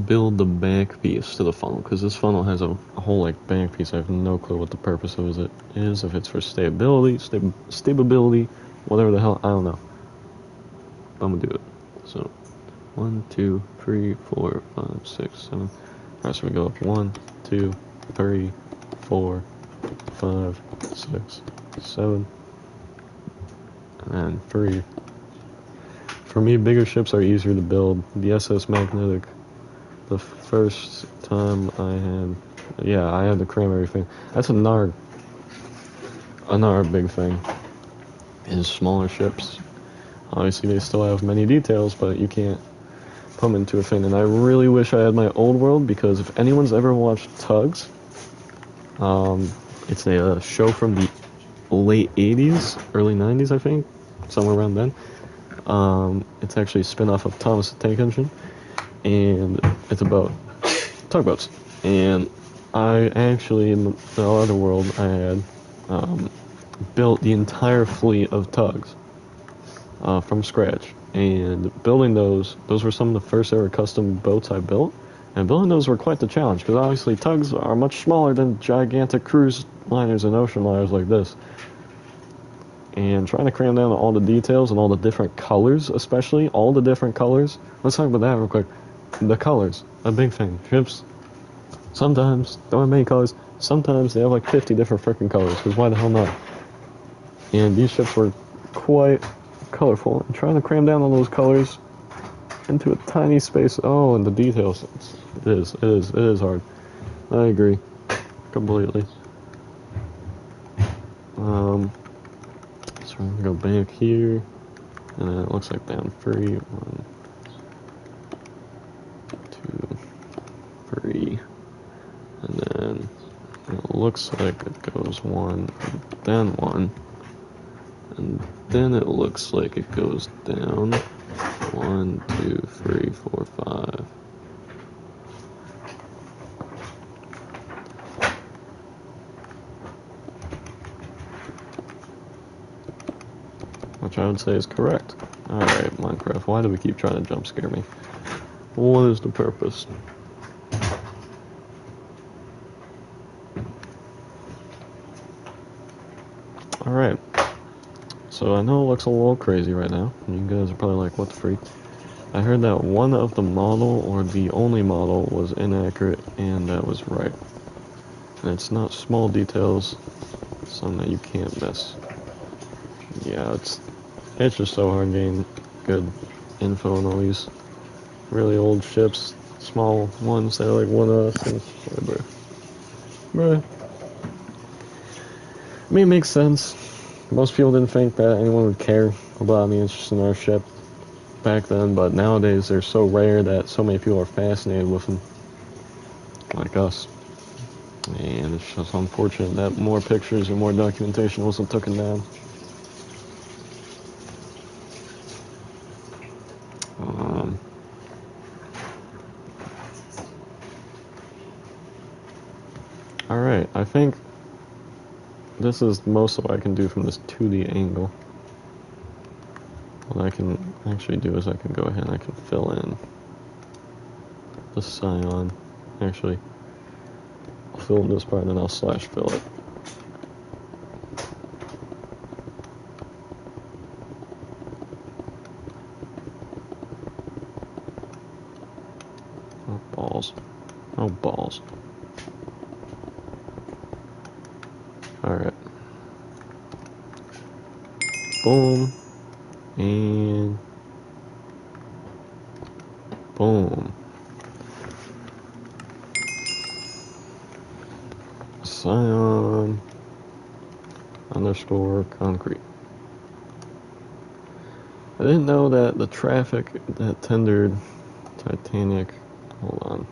build the back piece to the funnel, because this funnel has a whole like back piece. I have no clue what the purpose of it is, if it's for stability, whatever the hell, I don't know. But I'm gonna do it. So 1, 2, 3, 4, 5, 6, 7. Alright, so we go up 1, 2, 3, 4, 5, 6, 7, and 3. For me, bigger ships are easier to build. The SS Magnetic, the first time I had the cranberry thing. That's another big thing, is smaller ships. Obviously, they still have many details, but you can't put them into a thing. And I really wish I had my old world, because if anyone's ever watched Tugs, it's a show from the late 80s, early 90s, I think, somewhere around then. It's actually a spin-off of Thomas the Tank Engine, and it's about tugboats. And I actually, in the other world, I had built the entire fleet of tugs from scratch. And building those were some of the first ever custom boats I built. And building those were quite the challenge, because obviously tugs are much smaller than gigantic cruise liners and ocean liners like this. And trying to cram down all the details and all the different colors, especially all the different colors. Let's talk about that real quick. The colors, a big thing. Ships sometimes don't have many colors. Sometimes they have like 50 different freaking colors, because why the hell not? And these ships were quite colorful. And trying to cram down all those colors into a tiny space. Oh, and the details. It is hard. I agree completely. So I'm gonna go back here, and then it looks like down 3, 1, 2, 3, and then it looks like it goes 1, then 1, and then it looks like it goes down 1, 2, 3, 4, 5. Which I would say is correct. Alright, Minecraft, why do we keep trying to jump scare me? What is the purpose? Alright. So I know it looks a little crazy right now. You guys are probably like, what the freak? I heard that one of the model, or the only model, was inaccurate, and that was right. And it's not small details, it's something that you can't miss. Yeah, it's just so hard getting good info on all these really old ships, small ones that are like one of us, and bruh. I mean, it makes sense. Most people didn't think that anyone would care about any interest in our ship back then, but nowadays they're so rare that so many people are fascinated with them, like us. And it's just unfortunate that more pictures and more documentation wasn't taken down. Alright, I think this is most of what I can do from this 2D angle. What I can actually do is I can go ahead and I can fill in the scion. Actually, I'll fill in this part and then I'll slash fill it. balls. Oh, balls. Alright. Boom. And... boom. Scion... underscore concrete. I didn't know that the traffic that tendered Titanic... Hold on.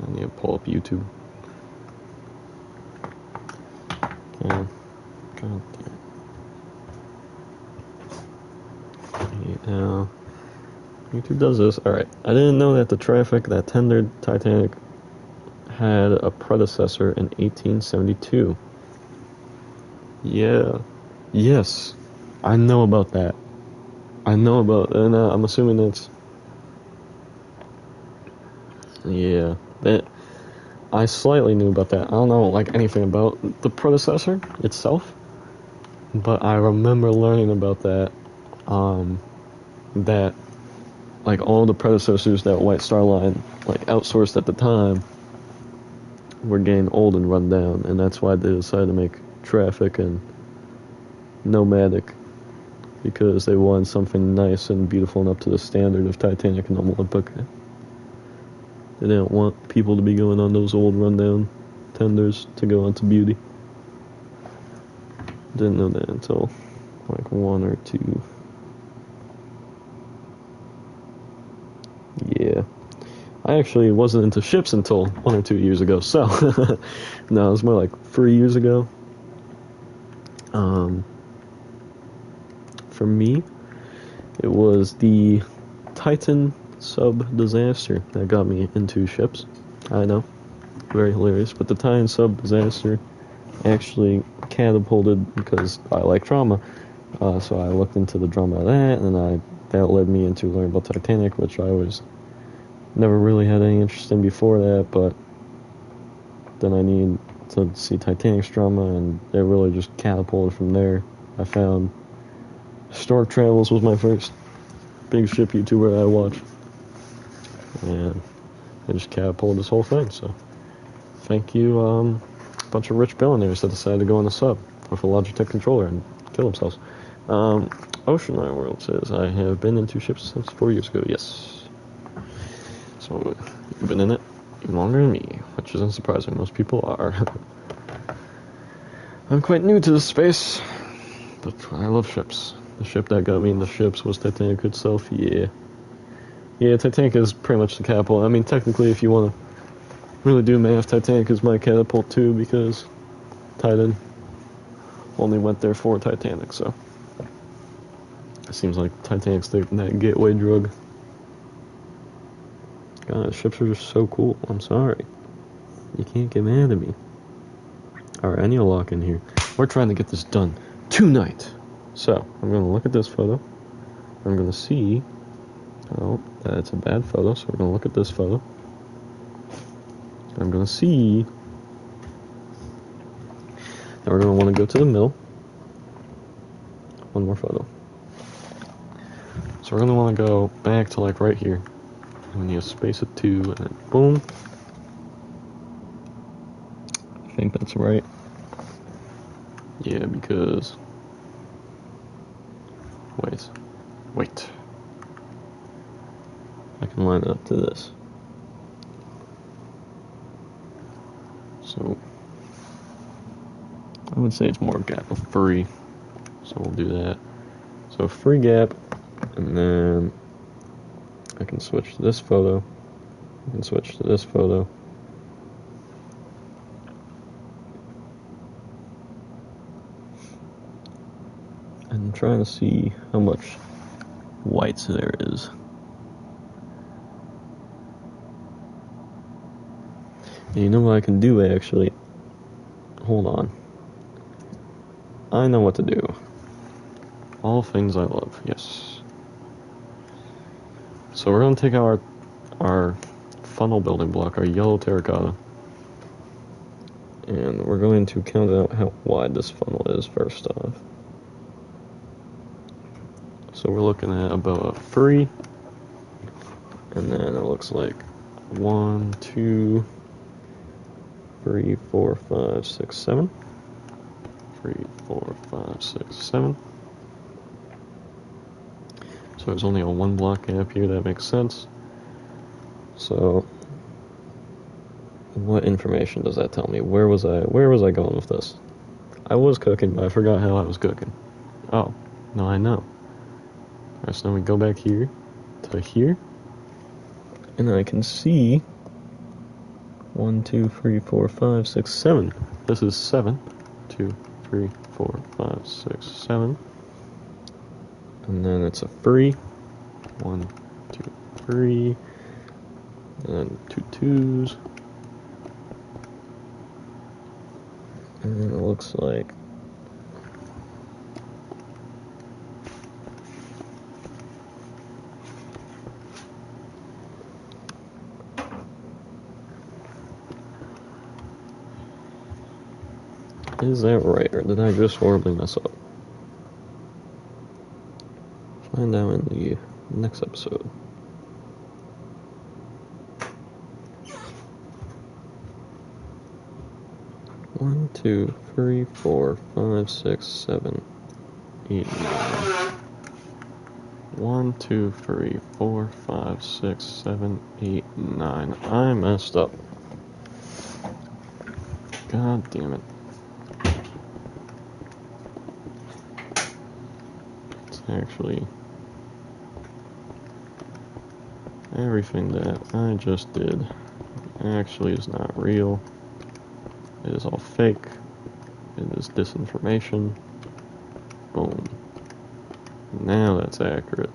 I need to pull up YouTube. Yeah. God damn. Yeah. YouTube does this. Alright. I didn't know that the traffic that tendered Titanic had a predecessor in 1872. Yeah. Yes. I know about that. And I'm assuming it's... yeah. I slightly knew about that. I don't know, like, anything about the predecessor itself. But I remember learning about that, that, like, all the predecessors that White Star Line, like, outsourced at the time were getting old and run down, and that's why they decided to make traffic and nomadic, because they wanted something nice and beautiful and up to the standard of Titanic and Olympic. They didn't want people to be going on those old rundown tenders to go on to beauty. Didn't know that until like 1 or 2. Yeah. I actually wasn't into ships until 1 or 2 years ago, so no, it was more like 3 years ago. For me, it was the Titan sub disaster that got me into ships. I know, very hilarious, but the Titan sub disaster actually catapulted, because I like drama, so I looked into the drama of that, and that led me into learning about Titanic, which I was never really had any interest in before that, but then I needed to see Titanic's drama, and it really just catapulted from there. I found Stork Travels was my first big ship YouTuber I watched, and it just catapulted this whole thing, so thank you, a bunch of rich billionaires that decided to go on a sub with a Logitech controller and kill themselves. Ocean Line World says, I have been into ships since 4 years ago. Yes. So, you've been in it longer than me, which isn't surprising. Most people are. I'm quite new to this space, but I love ships. The ship that got me into ships was Titanic itself. Yeah. Yeah, Titanic is pretty much the catapult. I mean, technically, if you want to really do math, Titanic is my catapult too, because Titan only went there for Titanic, so it seems like Titanic's that gateway drug. God, ships are just so cool. I'm sorry. You can't get mad at me. Alright, I need to lock in here. We're trying to get this done tonight. So, I'm going to look at this photo. I'm going to see... oh, that's a bad photo, so we're going to look at this photo. I'm going to see... now we're going to want to go to the mill. One more photo. So we're going to want to go back to like right here. We need a space of 2, and then boom. I think that's right. Yeah, because... wait. I can line it up to this. So, I would say it's more gap of free. So we'll do that. So free gap, and then I can switch to this photo. I can switch to this photo. I'm trying to see how much whites there is. And you know what I can do, actually? Hold on. I know what to do. All things I love, yes. So we're going to take our funnel building block, our yellow terracotta, and we're going to count out how wide this funnel is first off. So we're looking at about 3, and then it looks like 1, 2, 3, 4, 5, 6, 7. 3, 4, 5, 6, 7. So there's only a 1 block gap here, that makes sense. So what information does that tell me? Where was I going with this? I was cooking, but I forgot how I was cooking. Oh, no, I know. Alright, so then we go back here to here, and I can see 1, 2, 3, 4, 5, 6, 7. This is 7. 2, 3, 4, 5, 6, 7. And then it's a 3. 1, 2, 3. And then 2 twos. And then it looks like is that right, or did I just horribly mess up? Find out in the next episode. One, 2, 3, 4, 5, 6, 7, 8, 9. 1, 2, 3, 4, 5, 6, 7, 8, 9. I messed up. God damn it. It's actually everything that I just did actually is not real. It is all fake. It is disinformation. Boom. Now that's accurate.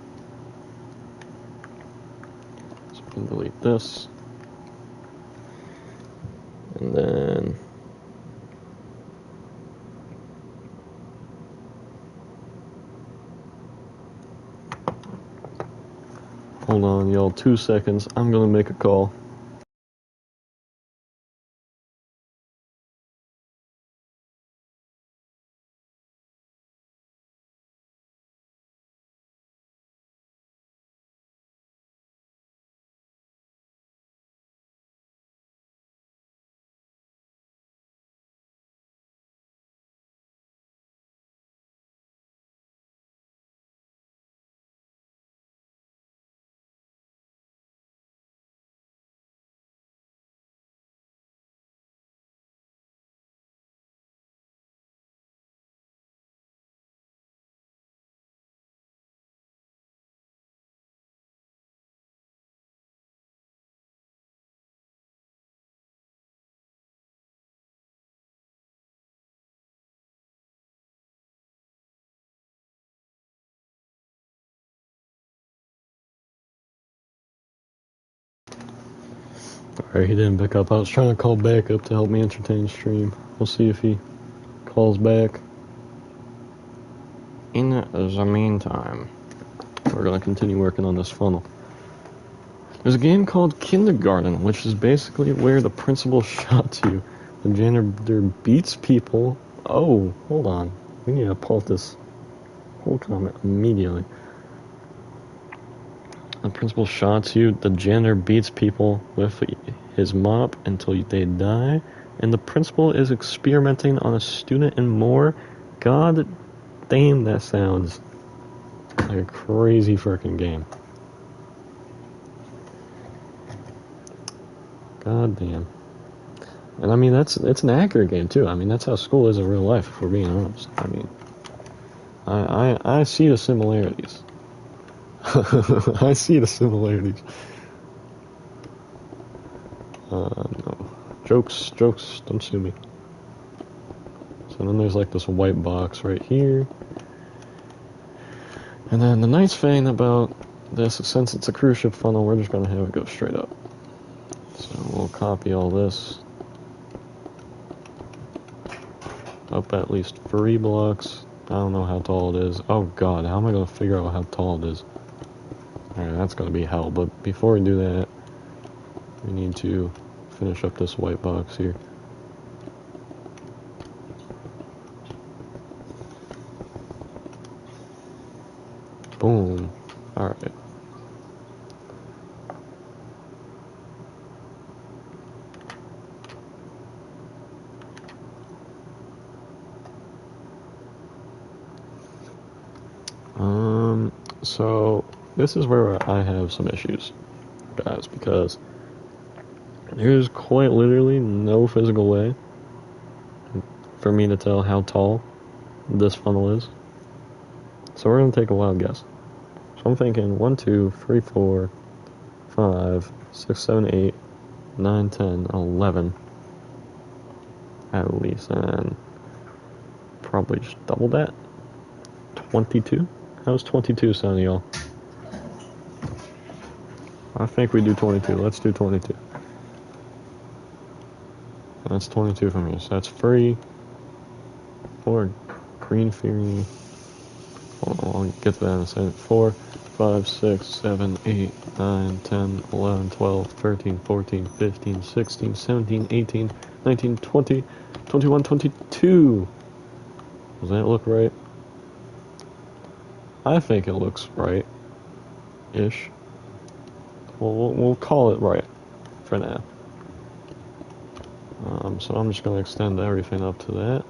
So we can delete this. And then hold on, y'all, 2 seconds. I'm gonna make a call. Alright, he didn't pick up. I was trying to call back up to help me entertain the stream. We'll see if he calls back. In the meantime, we're going to continue working on this funnel. There's a game called Kindergarten, which is basically where the principal shots you. The janitor beats people. Oh, hold on. We need to pull this whole comment immediately. The principal shots you. The janitor beats people with his mop until they die. And the principal is experimenting on a student and more. God damn, that sounds like a crazy freaking game. God damn. And I mean, it's an accurate game too. I mean, that's how school is in real life, if we're being honest. I mean, I see the similarities. I see the similarities. No. Jokes, don't sue me. So then there's like this white box right here. And then the nice thing about this, since it's a cruise ship funnel, we're just going to have it go straight up. So we'll copy all this up at least 3 blocks. I don't know how tall it is. Oh god, how am I going to figure out how tall it is? Alright, that's going to be hell. But before we do that, we need to finish up this white box here. Boom. Alright. So this is where I have some issues, guys, because there's quite literally no physical way for me to tell how tall this funnel is. So we're going to take a wild guess. So I'm thinking 1, 2, 3, 4, 5, 6, 7, 8, 9, 10, 11 at least, and probably just double that. 22? How's 22 sound to y'all? I think we do 22. Let's do 22. That's 22 for me. So that's free for Green Fury. Hold on, I'll get to that in a second. 4, 5, 6, 7, 8, 9, 10, 11, 12, 13, 14, 15, 16, 17, 18, 19, 20, 21, 22. Does that look right? I think it looks right-ish. We'll call it right for now. So I'm just going to extend everything up to that.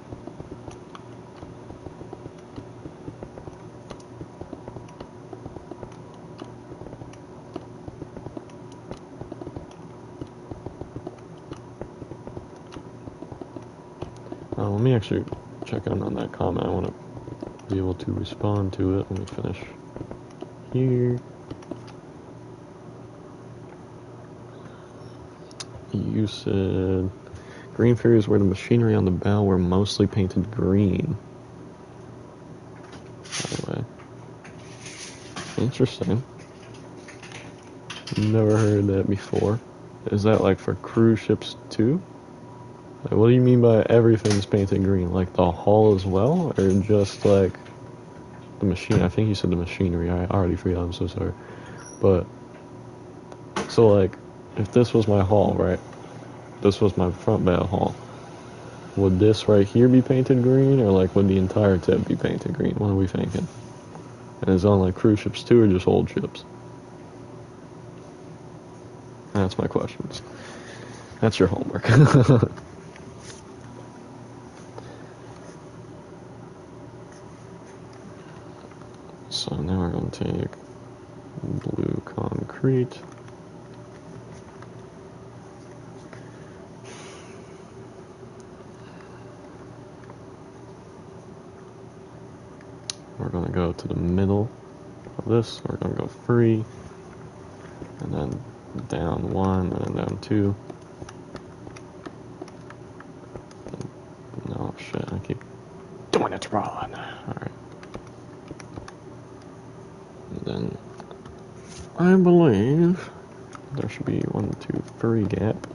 Let me actually check in on that comment. I want to be able to respond to it. Let me finish here. You said green fairies where the machinery on the bow were mostly painted green. By the way, interesting. Never heard that before. Is that like for cruise ships too? Like, what do you mean by everything's painted green? Like the hull as well, or just like the machine? I think you said the machinery. I already forgot. I'm so sorry. But so like, if this was my hull, right? This was my front bow hull. Would this right here be painted green, or like would the entire tip be painted green? What are we thinking? And is it on like cruise ships too, or just old ships? That's my questions. That's your homework. So now we're going to take blue concrete. We're going to go to the middle of this. We're going to go 3, and then down 1, and then down 2. No, shit, I keep doing it wrong. Alright. And then I believe there should be 1, 2, 3 gap.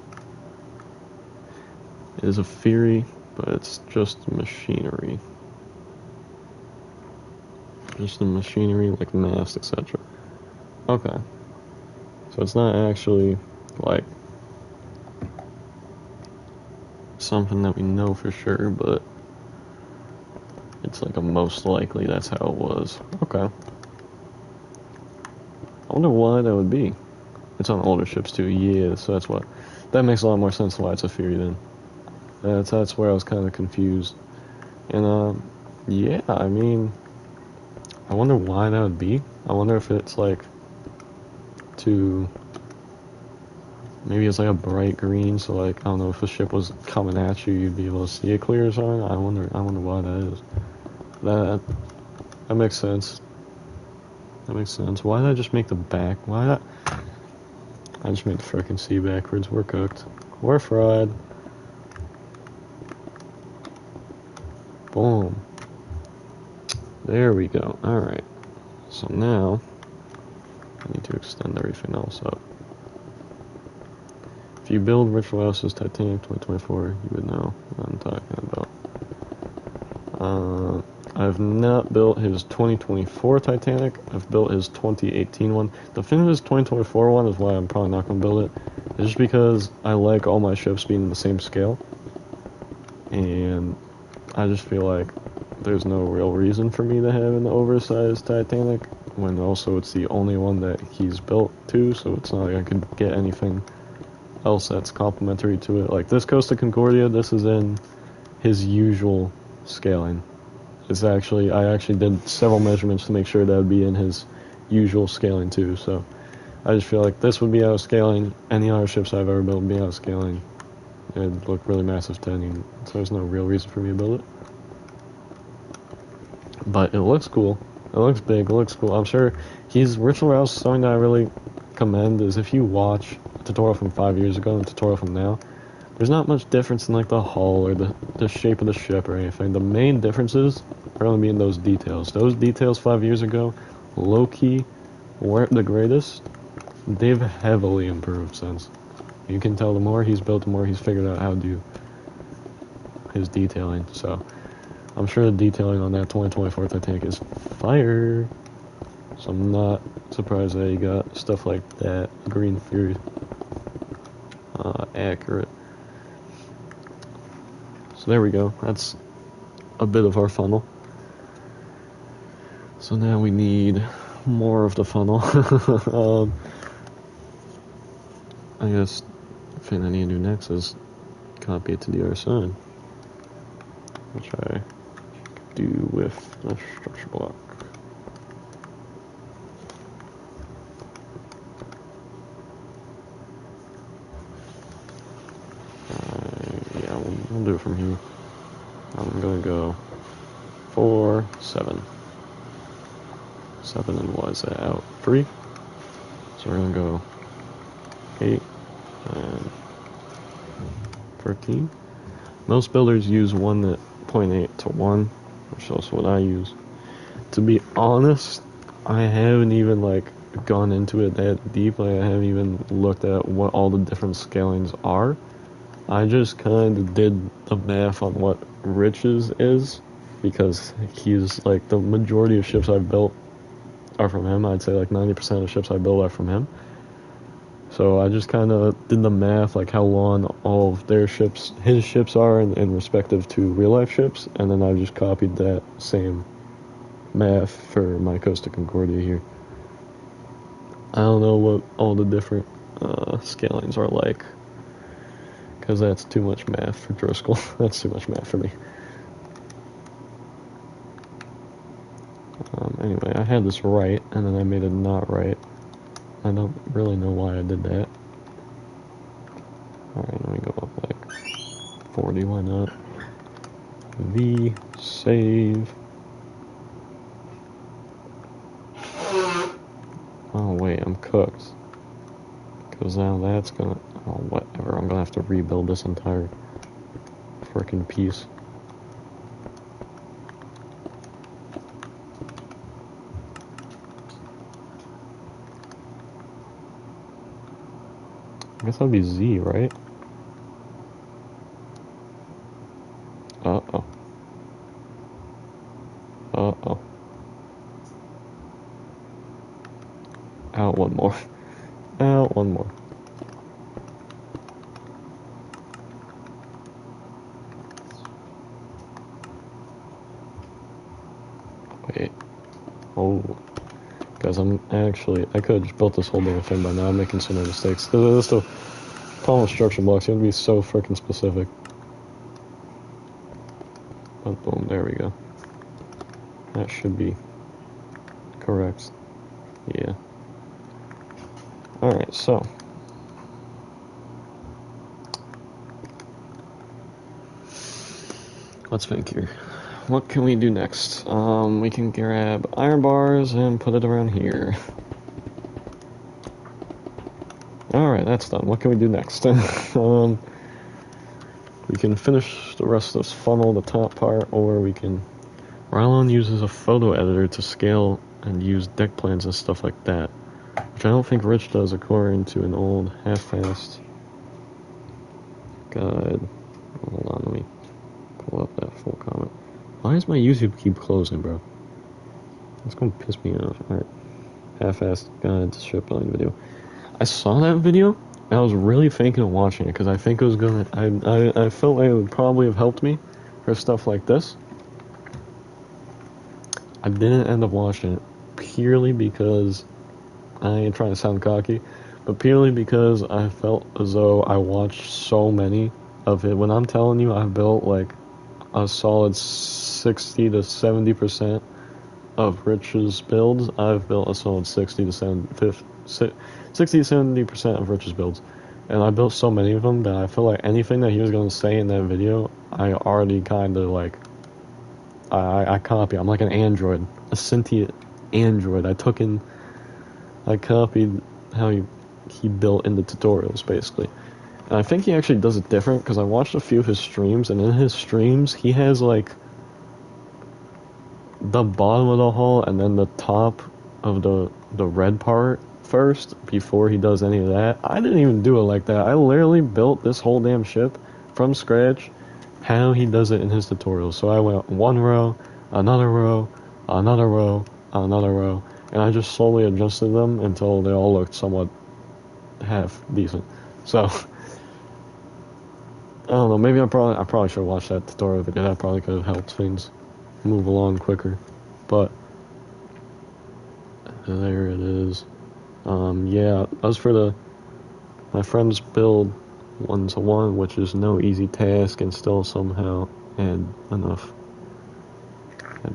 It is a theory, but it's just machinery. Just the machinery, like mast, etc. Okay. So it's not actually, like, something that we know for sure, but it's like a most likely that's how it was. Okay. I wonder why that would be. It's on older ships too, yeah, so that's why. That makes a lot more sense why it's a theory then. That's where I was kind of confused. And, yeah, I mean, I wonder why that would be. I wonder if it's like to, maybe it's like a bright green, so like, I don't know, if the ship was coming at you, you'd be able to see it clear or something. I wonder why that is. That makes sense. That makes sense. Why did I just make the back? Why did I just made the frickin' C backwards. We're cooked. We're fried. Boom. There we go. Alright. So now, I need to extend everything else up. If you build Ritual Houses Titanic 2024, you would know what I'm talking about. I've not built his 2024 Titanic. I've built his 2018 one. The thing with his 2024 one is why I'm probably not going to build it. It's just because I like all my ships being the same scale. And I just feel like there's no real reason for me to have an oversized Titanic, when also it's the only one that he's built to, so it's not like I could get anything else that's complementary to it. Like this Costa Concordia, this is in his usual scaling. I actually did several measurements to make sure that would be in his usual scaling too. So I just feel like this would be out of scaling. Any other ships I've ever built would be out of scaling. It'd look really massive to any, so there's no real reason for me to build it. But it looks cool. It looks big. It looks cool. I'm sure Ritual Rouse. Something that I really commend is if you watch a tutorial from 5 years ago and a tutorial from now, there's not much difference in like the hull or the shape of the ship or anything. The main differences are going to be in those details. Those details 5 years ago, low key, weren't the greatest. They've heavily improved since. You can tell the more he's built, the more he's figured out how to do his detailing. So I'm sure the detailing on that 2024 Titanic is fire. So I'm not surprised that you got stuff like that. Green Fury. Accurate. So there we go. That's a bit of our funnel. So now we need more of the funnel. I guess the thing I need to do next is copy it to the other side, which I do with the structure block. Yeah, we'll do it from here. I'm gonna go 4, 7. 7 and what is that out? 3. So we're gonna go 8 and 13. Most builders use 1.8 to 1, which is also what I use. To be honest, I haven't even like gone into it that deep. Like, I haven't even looked at what all the different scalings are. I just kind of did the math on what Rich's is, because he's like the majority of ships I've built are from him. I'd say like 90% of ships I build are from him. So I just kind of did the math, like how long all of their ships, his ships are in respective to real life ships, and then I just copied that same math for my Costa Concordia here. I don't know what all the different scalings are like, because that's too much math for Driscoll. That's too much math for me. Anyway, I had this right, and then I made it not right. I don't really know why I did that. Alright, let me go up like 40, why not? V, save. Oh wait, I'm cooked. Because now that's gonna, oh whatever, I'm gonna have to rebuild this entire freaking piece. I guess that'd be Z, right? Uh-oh. Uh-oh. Out one more. Out one more. Wait. Oh. Guys, I could have just built this whole damn thing by now. I'm making so many mistakes. This the problem with structure blocks. You have to be so freaking specific. But boom, there we go. That should be correct. Yeah. Alright, so. Let's think here. What can we do next? We can grab iron bars and put it around here. Alright, that's done. What can we do next? We can finish the rest of this funnel, the top part, or we can... Rylon uses a photo editor to scale and use deck plans and stuff like that, which I don't think Rich does according to an old half-assed guide. Hold on, let me pull up that full comment. Why does my YouTube keep closing, bro? That's gonna piss me off. Alright. Half-assed guide to ship building video. I saw that video, and I was really thinking of watching it, because I think it was gonna... I felt like it would probably have helped me for stuff like this. I didn't end up watching it, purely because... I ain't trying to sound cocky, but purely because I felt as though I watched so many of it. When I'm telling you I've built like a solid 60 to 70% of Rich's builds, I've built a solid 60 to 70% of Rich's builds. And I built so many of them that I feel like anything that he was going to say in that video, I already kind of like, I copy. I'm like an android, a sentient android. I copied how he built in the tutorials, basically. And I think he actually does it different, because I watched a few of his streams, and in his streams, he has like the bottom of the hull and then the top of the red part first before he does any of that. I didn't even do it like that. I literally built this whole damn ship from scratch how he does it in his tutorials. So I went one row, another row, another row, another row, and I just slowly adjusted them until they all looked somewhat half decent. So I don't know, maybe I probably should watch that tutorial video. That probably could have helped things move along quicker. But there it is. Yeah, as for my friend's build 1-to-1, which is no easy task, and still somehow add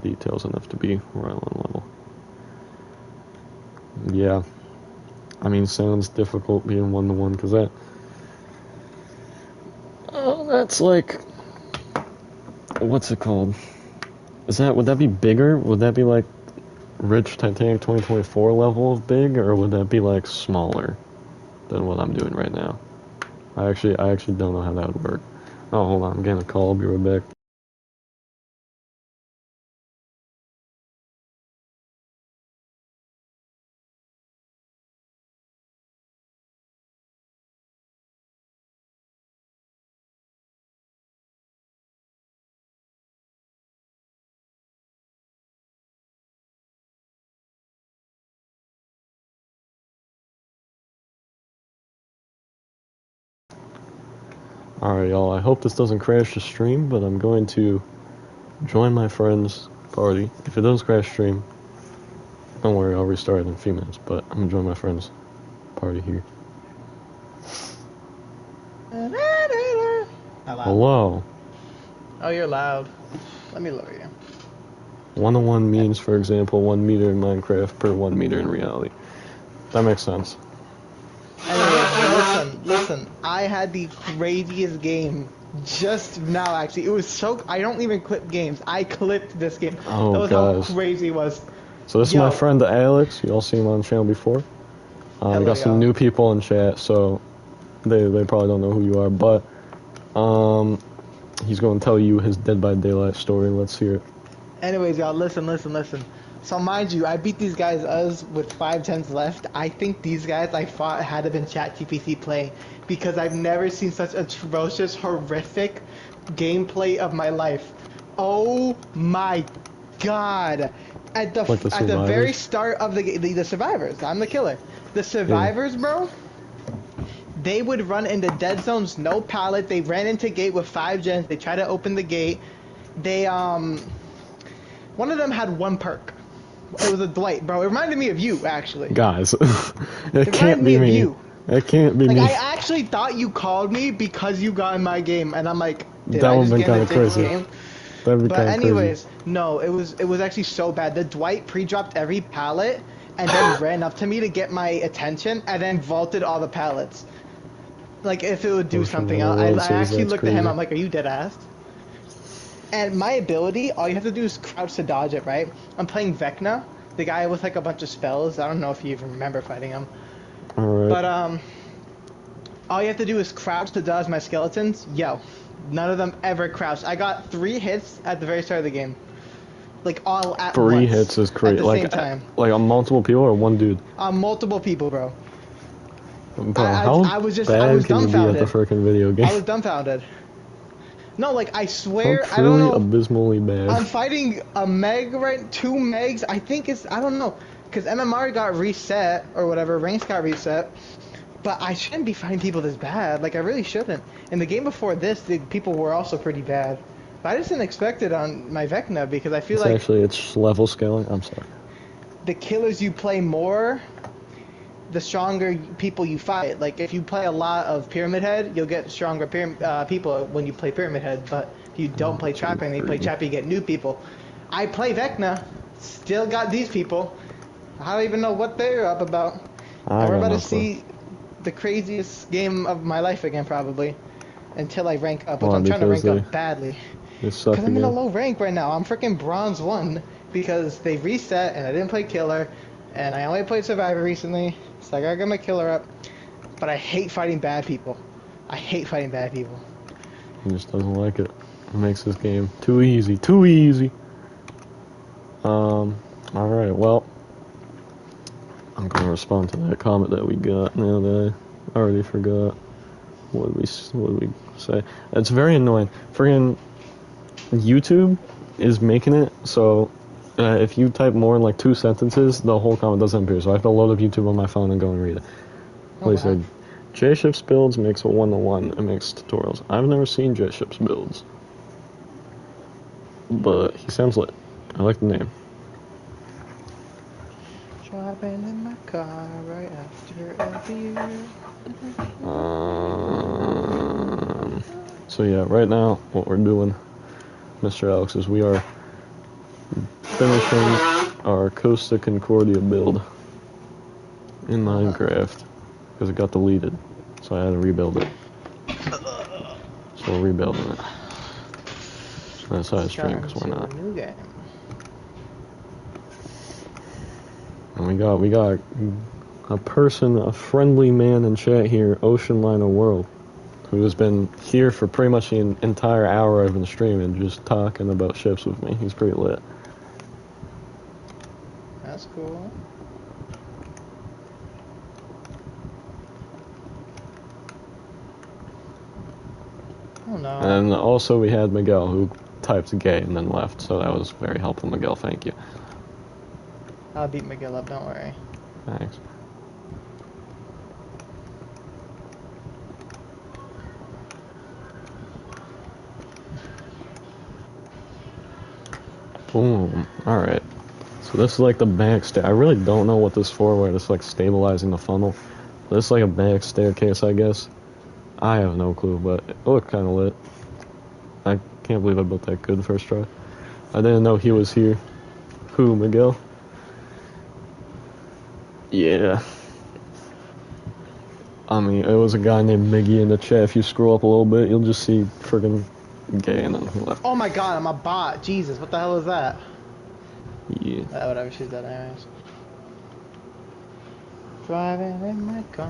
details enough to be right on level. Yeah, I mean, sounds difficult being 1-to-1, because that's like, what's it called? Would that be bigger? Would that be like Rich Titanic 2024 level of big, or would that be like smaller than what I'm doing right now? I actually don't know how that would work. Oh, hold on, I'm getting a call. I'll be right back. Alright, y'all, I hope this doesn't crash the stream, but I'm going to join my friend's party. If it does crash stream, don't worry, I'll restart it in a few minutes, but I'm gonna join my friend's party here. Hello. Oh, you're loud. Let me lower you. 1-to-1 means, for example, 1 meter in Minecraft per 1 meter in reality. That makes sense. Anyways, listen. I had the craziest game just now, actually. It was so... I don't even clip games. I clipped this game. Oh, that was guys. how crazy it was. So this is my friend Alex. You all seen him on the channel before. We got some new people in chat, so they probably don't know who you are, but he's going to tell you his Dead by Daylight story. Let's hear it. Anyways, y'all, listen. So mind you, I beat these guys with 5 gens left. I think these guys I fought had to been ChatGPT playing, because I've never seen such atrocious, horrific gameplay of my life. Oh my god. At the very start of the survivors, I'm the killer. The survivors, bro, they would run into dead zones, no pallet. They ran into gate with 5 gens. They tried to open the gate. They one of them had 1 perk. It was a Dwight, bro. It reminded me of you, actually. Guys, it can't be me. It can't be me. I actually thought you called me because you got in my game, and I'm like, did that I would just be get kind in of the crazy. game? But anyways, no, it was actually so bad. The Dwight pre-dropped every pallet and then ran up to me to get my attention and then vaulted all the pallets. Like, if it would do something else. I actually looked at him, I'm like, are you dead ass? And my ability, all you have to do is crouch to dodge it, right? I'm playing Vecna, the guy with like a bunch of spells. I don't know if you even remember fighting him. Alright. But all you have to do is crouch to dodge my skeletons. Yo, none of them ever crouched. I got 3 hits at the very start of the game. Like, all at once. 3 hits is crazy. At the same time. Like on multiple people or one dude? On multiple people, bro. Bro, I was dumbfounded. At the freaking video game? I was dumbfounded. No, like, I swear, I'm I don't know. Abysmally bad. I'm fighting a Meg, right? 2 Megs. I think it's, I don't know. Because MMR got reset, or whatever. Ranks got reset. But I shouldn't be fighting people this bad. Like, I really shouldn't. In the game before this, the people were also pretty bad. But I just didn't expect it on my Vecna, because I feel like... Actually, it's level scaling. I'm sorry. The killers you play more, the stronger people you fight. Like, if you play a lot of Pyramid Head, you'll get stronger people when you play Pyramid Head. But if you don't play Trapper and you play Trapper, you get new people. I play Vecna, Still got these people. I don't even know what they're up about. I And we're got about no to clue. see the craziest game of my life again, probably. Until I rank up, which Why? I'm trying to Because rank up badly. they suck Because I'm in a again. low rank right now. I'm freaking bronze 1 because they reset and I didn't play killer. And I only played survivor recently. So I gotta get my killer up. But I hate fighting bad people. I hate fighting bad people. He just doesn't like it. It makes this game too easy. Too easy. Alright, well. I'm gonna respond to that comment that we got now that I already forgot. What did we say? It's very annoying. Friggin' YouTube is making it so if you type more than like 2 sentences, the whole comment doesn't appear. So I have to load up YouTube on my phone and go and read it. Oh, Like I wow. said, J-Ships builds makes a 1-to-1. It makes tutorials. I've never seen J-Ships builds, but he sounds lit. I like the name. Driving in my car right after a beer. So yeah, right now what we're doing, Mr. Alex, is we are finishing our Costa Concordia build in Minecraft because it got deleted, so I had to rebuild it. So we're rebuilding it. That's how I stream, because why not? New game. And we got a person, a friendly man in chat here, Ocean Liner World, who has been here for pretty much the entire hour I've been streaming, just talking about ships with me. He's pretty lit. That's cool. Oh no. And also we had Miguel, who typed gay and then left, so that was very helpful, Miguel. Thank you. I'll beat Miguel up, don't worry. Thanks. Boom. Alright. So this is like the back stair. I really don't know what this is for, where it's like stabilizing the funnel. This is like a back staircase, I guess. I have no clue, but it looked kind of lit. I can't believe I built that good the first try. I didn't know he was here. Who, Miguel? Yeah. I mean, it was a guy named Miggy in the chat. If you scroll up a little bit, you'll just see friggin' gay, and then he left. Oh my god, I'm a bot. Jesus, what the hell is that? Yeah. Whatever, she's dead anyways. Driving in my car.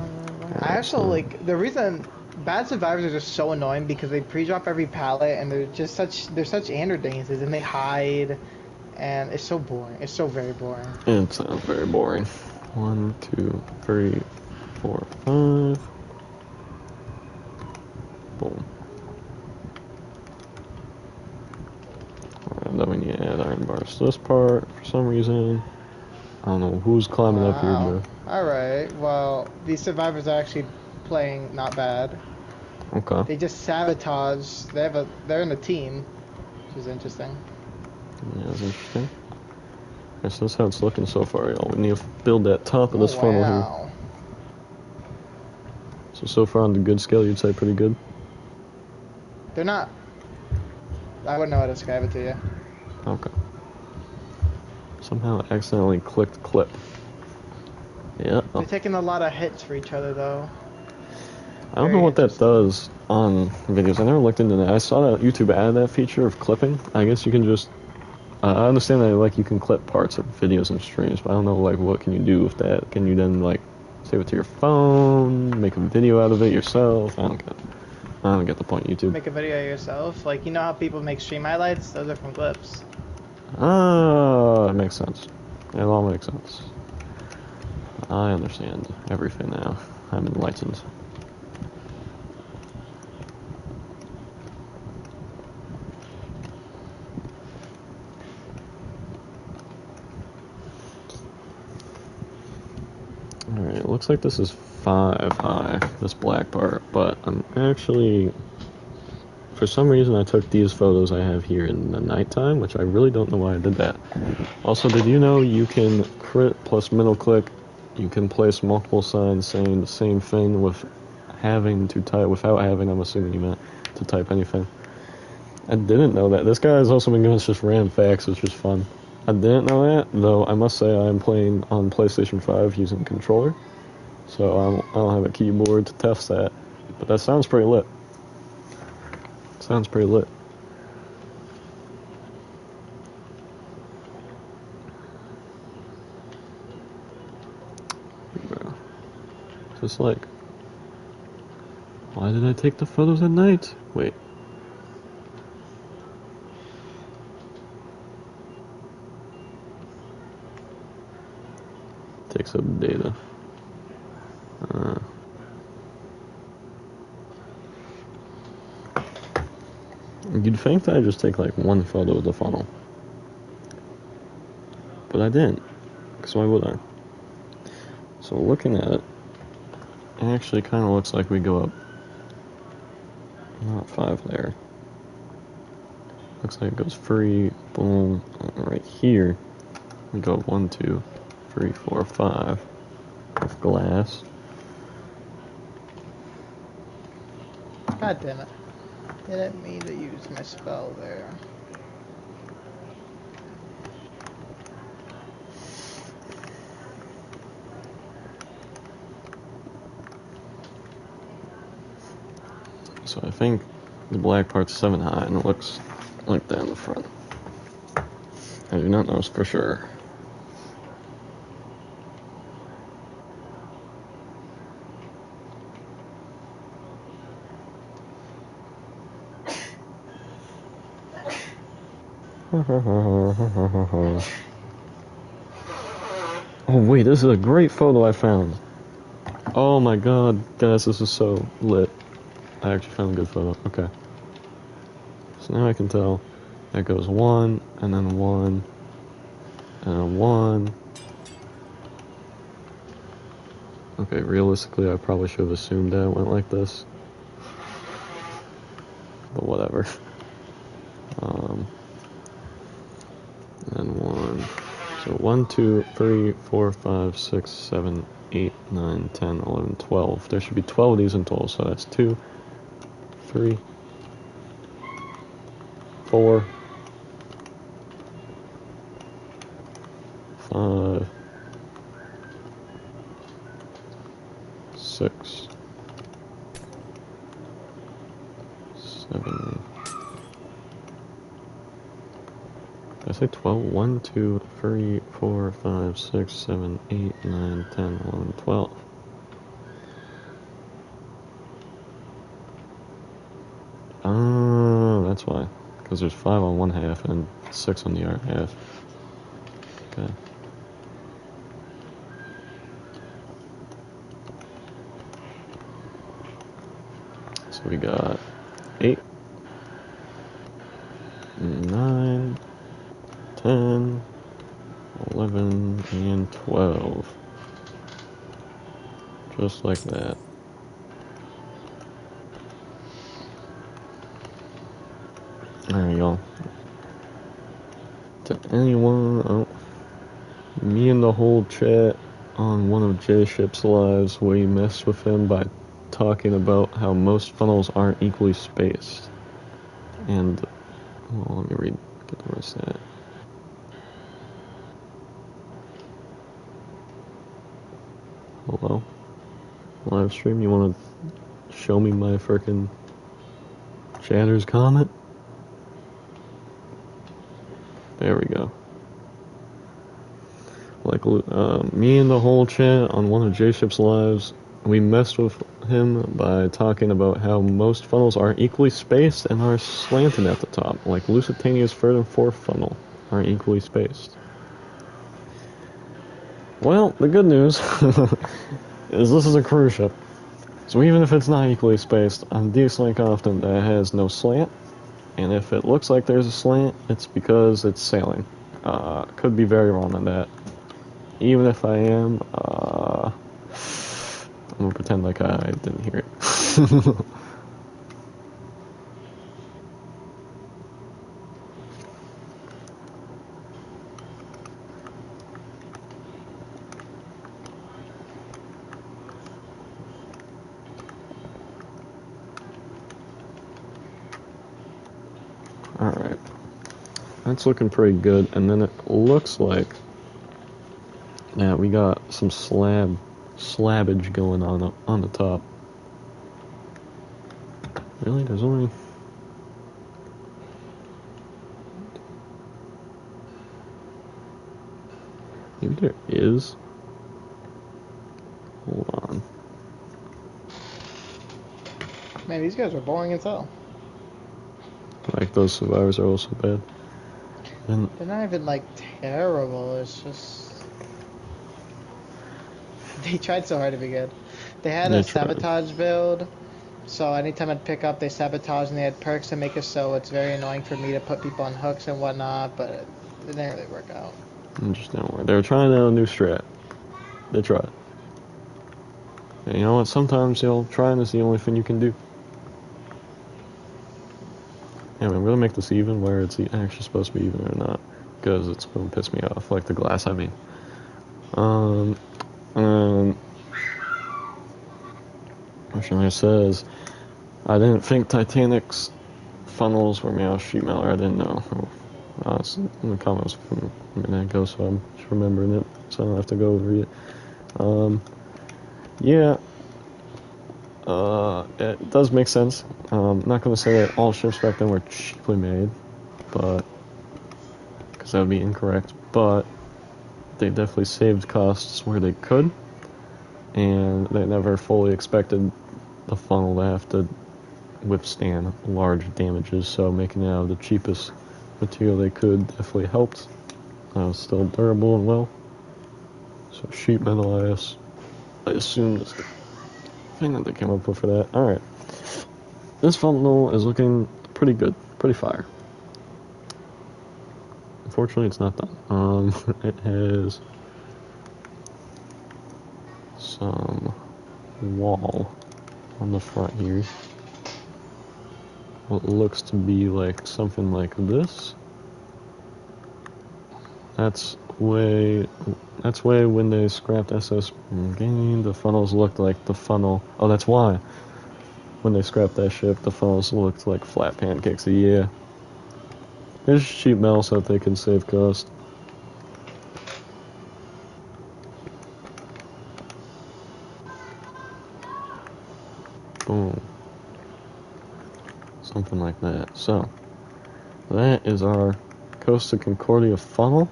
I actually like the reason bad survivors are just so annoying because they pre-drop every pallet and they're such androdances and they hide and it's so boring. It's so very boring. It sounds very boring. 1, 2, 3, 4, 5. Boom. Alright, then we need to add iron bars to this part for some reason. I don't know who's climbing up here, bro. Alright, well, these survivors are actually playing not bad. Okay. They just sabotage. They're in a team, which is interesting. Yeah, that's interesting. Okay, so that's how it's looking so far, y'all. We need to build that top of this funnel here. Wow. So far on the good scale, you'd say pretty good? They're not. I wouldn't know how to describe it to you. Okay. Somehow I accidentally clicked clip. Yeah. They're taking a lot of hits for each other, though. I don't know what that does on videos. I never looked into that. I saw that YouTube added that feature of clipping. I guess you can just... I understand that like you can clip parts of videos and streams, but I don't know like what can you do with that. Can you then like save it to your phone, make a video out of it yourself? I don't get the point, YouTube. Make a video yourself. Like, you know how people make stream highlights? Those are from clips. Ah, it makes sense. It all makes sense. I understand everything now. I'm enlightened. Alright, it looks like this is 5 high, this black part, but I'm actually... For some reason I took these photos I have here in the nighttime, which I really don't know why I did that. Also, did you know you can crit plus middle click, you can place multiple signs saying the same thing with having to type, without having, I'm assuming you meant, to type anything. I didn't know that. This guy has also been giving us just random facts, which is fun. I didn't know that, though I must say I am playing on PlayStation 5 using controller, so I don't have a keyboard to test that. But that sounds pretty lit. Sounds pretty lit. Bro. Just like, why did I take the photos at night? Wait. Takes up data. You'd think that I'd just take like one photo of the funnel. But I didn't. Because why would I? So looking at it, it actually kind of looks like we go up. Not 5 there. Looks like it goes free, boom, right here. We go 1, 2, 3, 4, 5 with glass. God damn it. Didn't mean to use my spell there. So I think the black part's 7 high and it looks like that in the front. I do not know for sure. Oh wait, this is a great photo I found. Oh my god, guys, this is so lit. I actually found a good photo. Okay. So now I can tell that goes 1, and then 1, and then 1. Okay, realistically, I probably should have assumed that it went like this. But whatever. And 1. So 1, 2, 3, 4, 5, 6, 7, 8, 9, 10, 11, 12. There should be 12 of these in total, so that's 2, 3, 4, 5, 6, 7. Did I say 12? 1, 2, 3, 4, 5, 6, 7, 8, 9, 10, 11, 12. Oh, that's why. Because there's 5 on one half and 6 on the other half. Okay. So we got 8, 9, 10, 11, and 12. Just like that. There you go. To anyone, me and the whole chat on one of J Ship's lives, we messed with him by talking about how most funnels aren't equally spaced. And, well, let me get the rest of that. Hello? Live stream, you wanna show me my frickin' chatter's comment? There we go. Like, me and the whole chat on one of J-Ship's lives, we messed with him by talking about how most funnels are equally spaced and are slanted at the top. Like Lusitania's third and fourth funnel are equally spaced. Well, the good news is this is a cruise ship. So even if it's not equally spaced, I'm decently confident that it has no slant. And if it looks like there's a slant, it's because it's sailing. Could be very wrong on that. Even if I am, I'm gonna pretend like I didn't hear it. Alright. That's looking pretty good. And then it looks like, yeah, we got some slabbage going on up on the top. Really? There's only... Maybe there is. Hold on. Man, these guys are boring as hell. Like, those survivors are also bad. And They're not even like terrible. It's just they tried so hard to be good. They had They a tried. sabotage build, so anytime I'd pick up, they sabotage, and they had perks to make it so it's very annoying for me to put people on hooks and whatnot. But it didn't really work out. it just didn't work. They were trying out a new strat. They tried. And you know what? Sometimes, trying is the only thing you can do. Anyway, I'm gonna make this even where it's actually supposed to be even or not, because it's gonna piss me off, like the glass, I mean. Actually, it says, I didn't think Titanic's funnels were made out of sheet metal, I didn't know. It's in the comments from a minute ago, so I'm just remembering it, so I don't have to go over it. Yeah. It does make sense. I'm not going to say that all ships back then were cheaply made, but because that would be incorrect. But they definitely saved costs where they could, and they never fully expected the funnel to have to withstand large damages. So making it out of the cheapest material they could definitely helped. Still durable and well. So sheet metal, I assume is the thing that they came up with for that. Alright. This funnel is looking pretty good. Pretty fire. Unfortunately, it's not done. It has some wall on the front here. What looks to be like something like this. That's way when they scrapped SS Game, the funnels looked like the funnel. Oh, that's why. When they scrapped that ship, the funnels looked like flat pancakes. So yeah. There's cheap metal so that they can save cost. Boom. Something like that. So, that is our Costa Concordia funnel.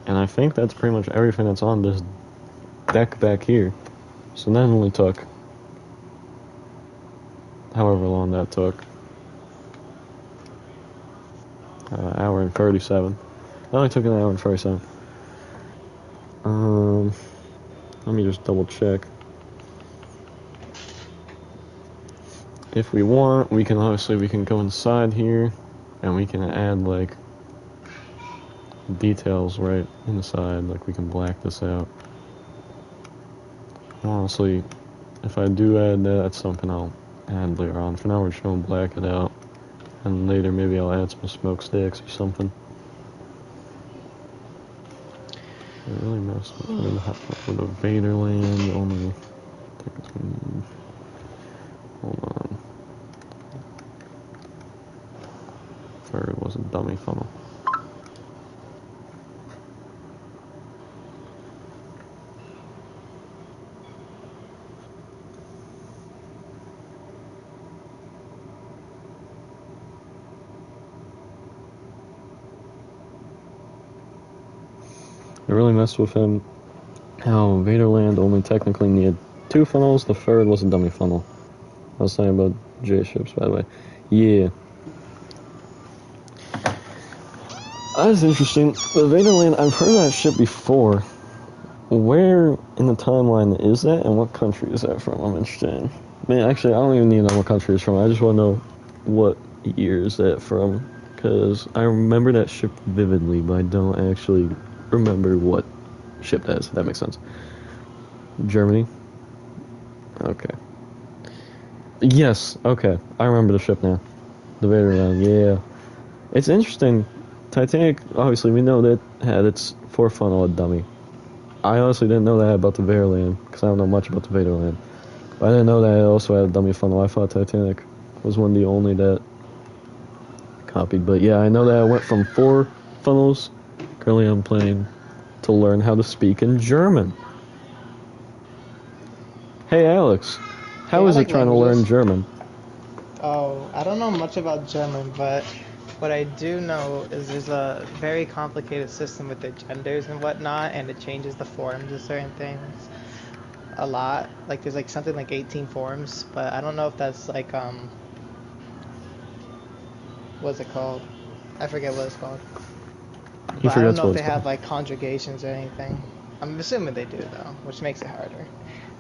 And I think that's pretty much everything that's on this deck back here. So that only took however long that took. Hour and 37. It only took an hour and 37. Let me just double check. If we want, we can go inside here and we can add like details right inside, like we can black this out. Honestly, if I do add that, that's something I'll add later on. For now, we're just gonna black it out, and later maybe I'll add some smokestacks or something. I really messed with the Vaderland. Only, I think it's gonna be, hold on. Third was a dummy funnel. I really messed with him. How Vaderland only technically needed 2 funnels. The third was a dummy funnel. I was talking about J ships, by the way. Yeah. That's interesting. The Vaderland, I've heard that ship before. Where in the timeline is that, and what country is that from? I'm interested in. Man, actually, I don't even need to know what country it's from. I just want to know what year is that from. Because I remember that ship vividly, but I don't actually remember what ship that is, if that makes sense. Germany? Okay. Yes, okay. I remember the ship now. The Vaderland, yeah. It's interesting. Titanic, obviously, we know that had its 4 funnel a dummy. I honestly didn't know that about the Vaderland, because I don't know much about the Vaderland. But I didn't know that it also had a dummy funnel. I thought Titanic was one of the only that copied. But yeah, I know that I went from 4 funnels. Currently, I'm playing to learn how to speak in German. Hey, Alex, how Yeah, I is it like trying to learn languages. German? Oh, I don't know much about German, but what I do know is there's a very complicated system with the genders and whatnot, and it changes the forms of certain things a lot. Like there's like something like 18 forms, but I don't know if that's like what's it called? I forget what it's called. He But I don't forgets know if what they it's have called. like conjugations or anything. I'm assuming they do though, which makes it harder.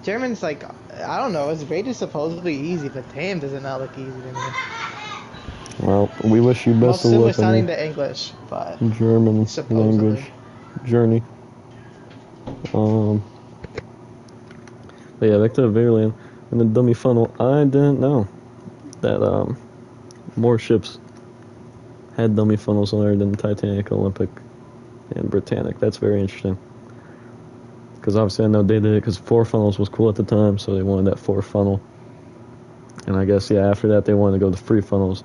German's like I don't know, it's rated supposedly easy, but damn does it not look easy to me. Well, we wish you best Most of similar luck on sounding your to English, but German language supposedly. journey. Um, but yeah, back to the Veerland and the dummy funnel. I didn't know that more ships had dummy funnels on there than Titanic, Olympic, and Britannic. That's very interesting. Because obviously I know they did it because 4 funnels was cool at the time, so they wanted that 4 funnel. And I guess, yeah, after that they wanted to go to 3 funnels.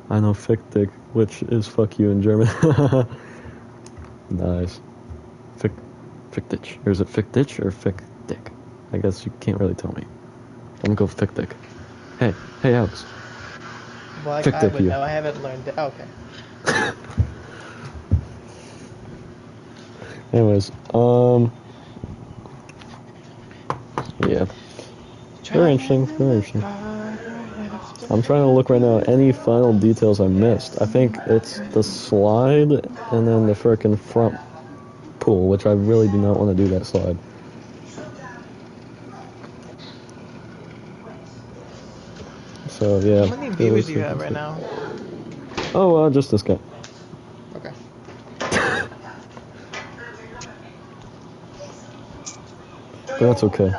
I know fick dick, which is fuck you in German. Nice. Fick ditch. Or is it fick ditch or fick dick? I guess you can't really tell me. I'm gonna go fick dick. Hey, Alex. Well, Fick I dick would you. know. I haven't learned it. Okay. Anyways, yeah. Very interesting, very interesting. I'm trying to look right now at any final details I missed. I think it's the slide and then the frickin' front pool, which I really do not want to do that slide. So yeah. How many it viewers looks do you like have it's right good. now? Oh, just this guy. Okay. But that's okay.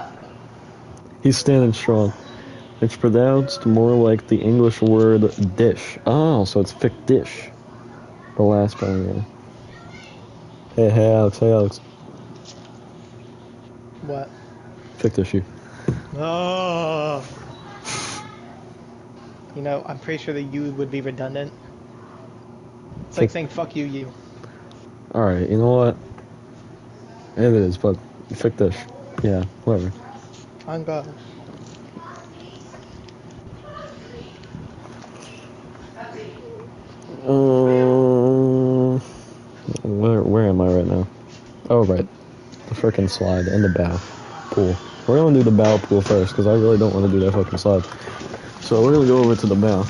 He's standing strong. It's pronounced more like the English word dish. Oh, so it's fic dish. The last part, yeah. Hey, Alex. What? Fic dish you. Oh. You know, I'm pretty sure the you would be redundant. It's like saying fuck you, you. Alright, you know what? It is, but fic dish. Yeah, whatever. On God. Where am I right now? Oh, right. The frickin' slide and the bow pool. We're gonna do the bow pool first, because I really don't want to do that fucking slide. So we're gonna go over to the bow.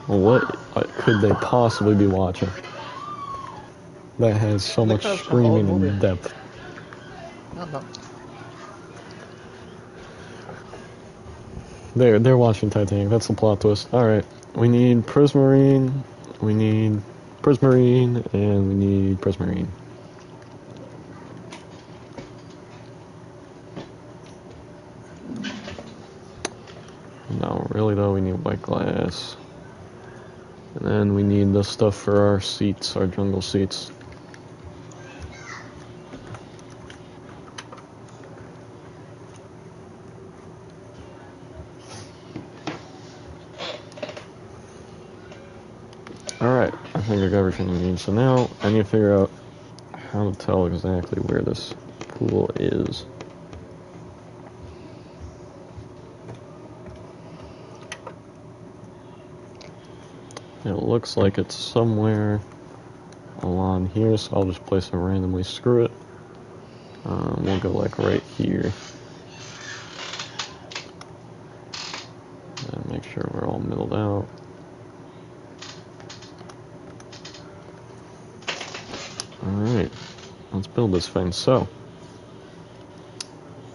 What could they possibly be watching that has so Look much up some old screaming movie. and depth? I don't know. They're watching Titanic. That's the plot twist. All right, we need Prismarine, and we need Prismarine. No, really though, we need white glass, and then we need the stuff for our seats, our jungle seats. Alright, I think I got everything we need. So now I need to figure out how to tell exactly where this pool is. It looks like it's somewhere along here, so I'll just place it randomly. Screw it. We'll go like right here. And make sure we're all milled out. Alright, let's build this thing. So,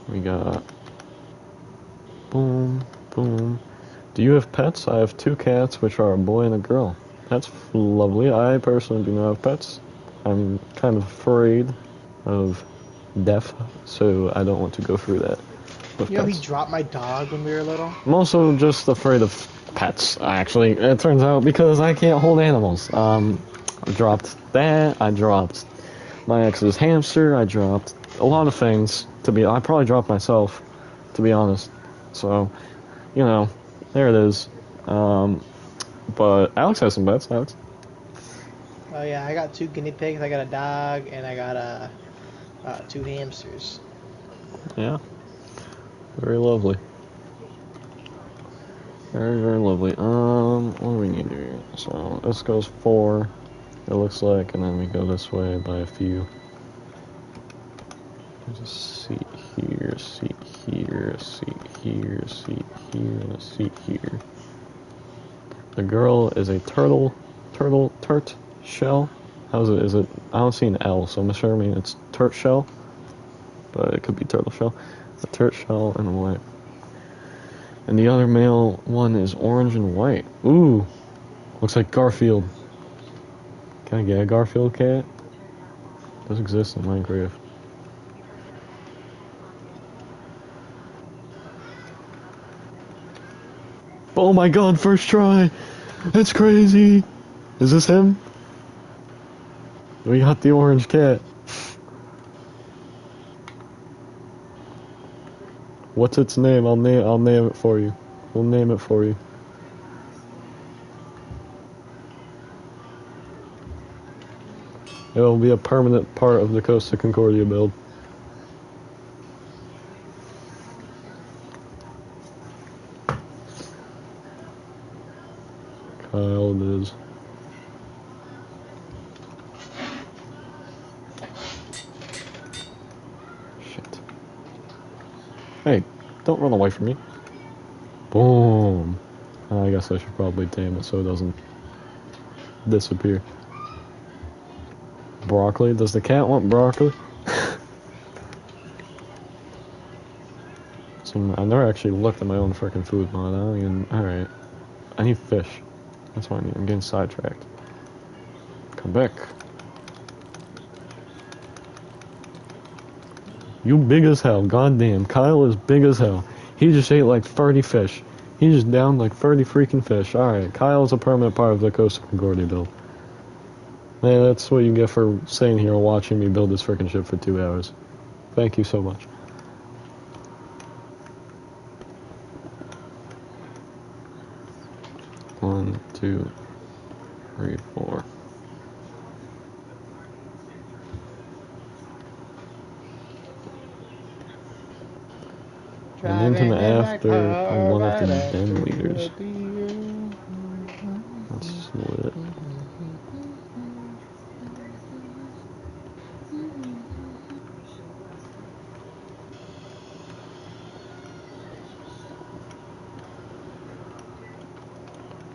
we got boom, boom. Do you have pets? I have 2 cats, which are a boy and a girl. That's lovely. I personally do not have pets. I'm kind of afraid of death, so I don't want to go through that with You know, he pets. dropped my dog when we were little. I'm also just afraid of pets, actually. It turns out because I can't hold animals. I dropped that. I dropped my ex's hamster. I dropped a lot of things. I probably dropped myself, to be honest. So, you know, there it is. But Alex has some bets. Alex. Oh yeah, I got 2 guinea pigs, I got a dog, and I got 2 hamsters. Yeah. Very lovely. Very, very lovely. What do we need here? So this goes 4, it looks like, and then we go this way by a few. There's a seat here, a seat here, a seat here, a seat here, and a seat here. The girl is a turt shell. How's it? Is it? I don't see an L, so I'm assuming it's turt shell, but it could be turtle shell. A turt shell and a white. And the other male one is orange and white. Ooh, looks like Garfield. Can I get a Garfield cat? Does exist in Minecraft. Oh my god, first try! That's crazy! Is this him? We got the orange cat. What's its name? I'll name it for you. We'll name it for you. It'll be a permanent part of the Costa Concordia build. Kyle it is. Shit. Hey, don't run away from me. Boom. I guess I should probably tame it so it doesn't disappear. Broccoli? Does the cat want broccoli? I never actually looked at my own freaking food mod. I don't even. Alright. I need fish. That's what I need. I'm getting sidetracked. Come back. You big as hell. Goddamn. Kyle is big as hell. He just ate like 30 fish. He just downed like 30 freaking fish. Alright. Kyle's a permanent part of the Costa Concordia build. Man, that's what you get for sitting here watching me build this freaking ship for 2 hours. Thank you so much. One, 2, 3, 4. And into the after I'm one of the den leaders. That's lit.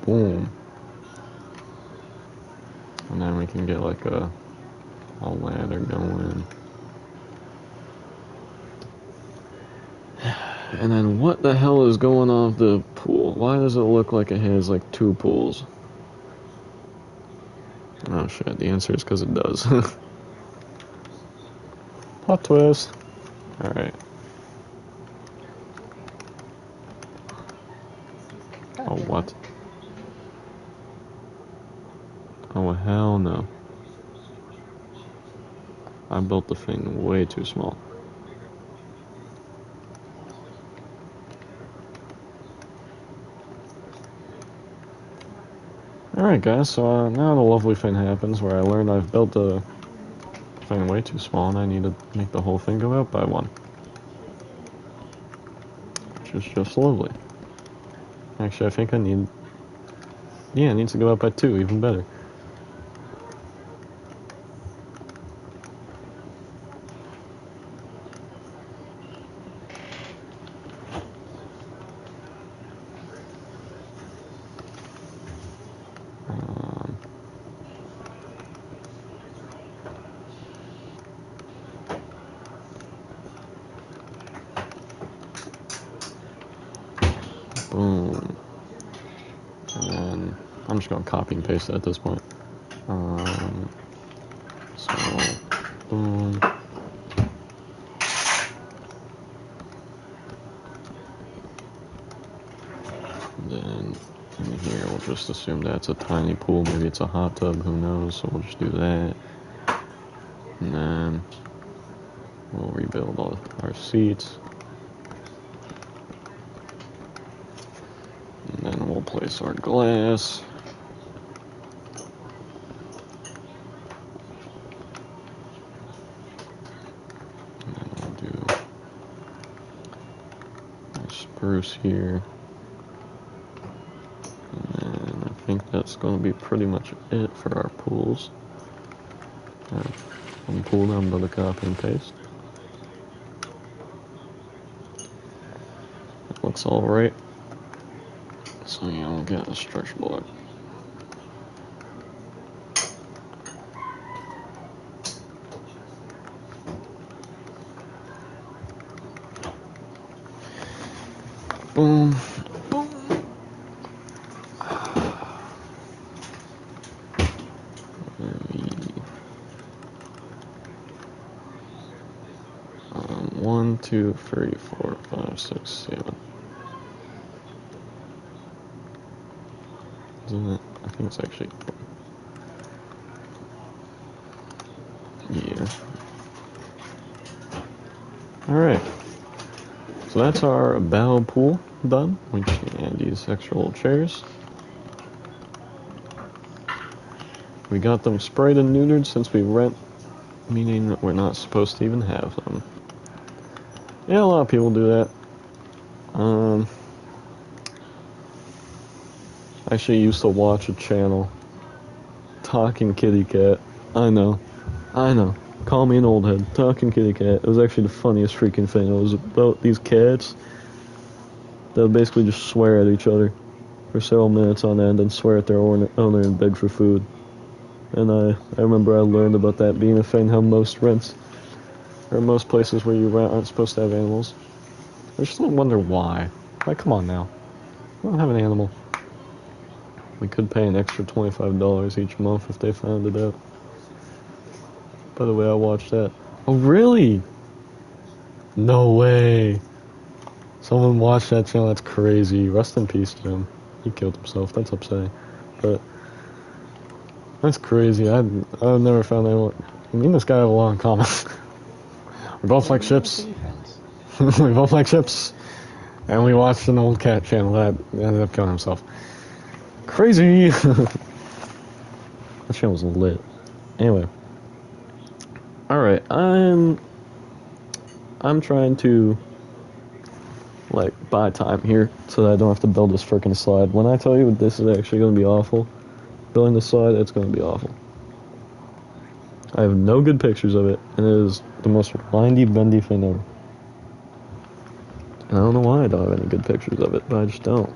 Boom. And then we can get like a ladder going. And then what the hell is going on with the pool? Why does it look like it has like 2 pools? Oh shit, the answer is because it does. Plot twist. Alright. Oh, what? Oh, hell no. I built the thing way too small. Alright guys, so now the lovely thing happens where I learned I've built the thing way too small and I need to make the whole thing go out by 1. Which is just lovely. Actually, I think I need... Yeah, it needs to go out by 2, even better. Boom. And then I'm just going to copy and paste it at this point. So, boom. And then in here, we'll just assume that's a tiny pool. Maybe it's a hot tub, who knows? So we'll just do that. And then we'll rebuild all our seats. Place our glass. And then we'll do a spruce here. And I think that's going to be pretty much it for our pools. One pool down by the copy and paste. That looks alright. So yeah, we'll get a stretch block. Boom, boom. One, two, three, four, five, six, seven. Isn't it? I think it's actually four. Yeah. Alright. So that's our bow pool done. We can add these extra little chairs. We got them sprayed and neutered since we rent, meaning that we're not supposed to even have them. Yeah, a lot of people do that. I actually used to watch a channel, Talking Kitty Cat. I know. Call me an old head. Talking Kitty Cat. It was actually the funniest freaking thing. It was about these cats that would basically just swear at each other for several minutes on end and swear at their owner and beg for food. And I remember I learned about that being a thing, how most rents, or most places where you rent aren't supposed to have animals. I just don't wonder why. Like, come on now. We don't have an animal. We could pay an extra $25 each month if they found it out. By the way, I watched that. Oh, really? No way. Someone watched that channel. That's crazy. Rest in peace to him. He killed himself. That's upsetting. But that's crazy. I've never found anyone. Me and this guy have a lot in common. We both like ships. We both like ships. And we watched an old cat channel that ended up killing himself. Crazy! That channel was lit. Anyway. Alright, I'm trying to, like, buy time here so that I don't have to build this frickin' slide. When I tell you this is actually going to be awful, building this slide, it's going to be awful. I have no good pictures of it, and it is the most windy, bendy thing ever. And I don't know why I don't have any good pictures of it, but I just don't.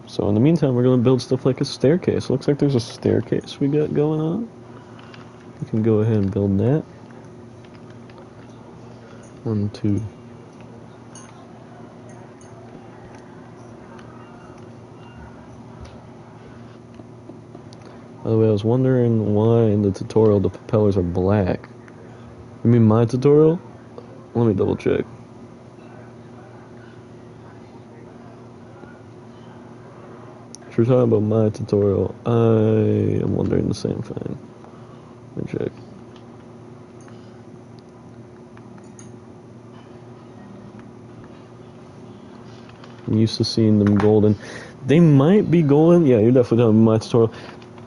So in the meantime, we're going to build stuff like a staircase. Looks like there's a staircase we got going on. We can go ahead and build that. 1, 2. By the way, I was wondering why in the tutorial the propellers are black. You mean my tutorial? Let me double check. If you're talking about my tutorial, I am wondering the same thing. Let me check. I'm used to seeing them golden. They might be golden. Yeah, you're definitely talking about my tutorial.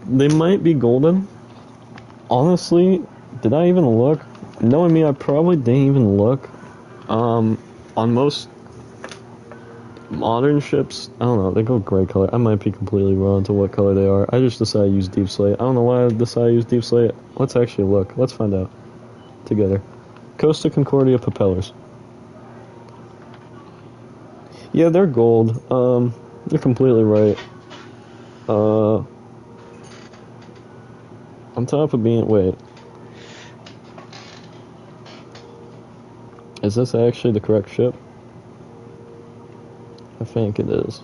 They might be golden. Honestly, did I even look? Knowing me, I probably didn't even look. On most modern ships, I don't know, they go gray color. I might be completely wrong to what color they are. I just decided to use deep slate. I don't know why I decided to use deep slate. Let's actually look. Let's find out together. Costa Concordia propellers. Yeah, they're gold. You're completely right. On top of being... Wait. Is this actually the correct ship? I think it is.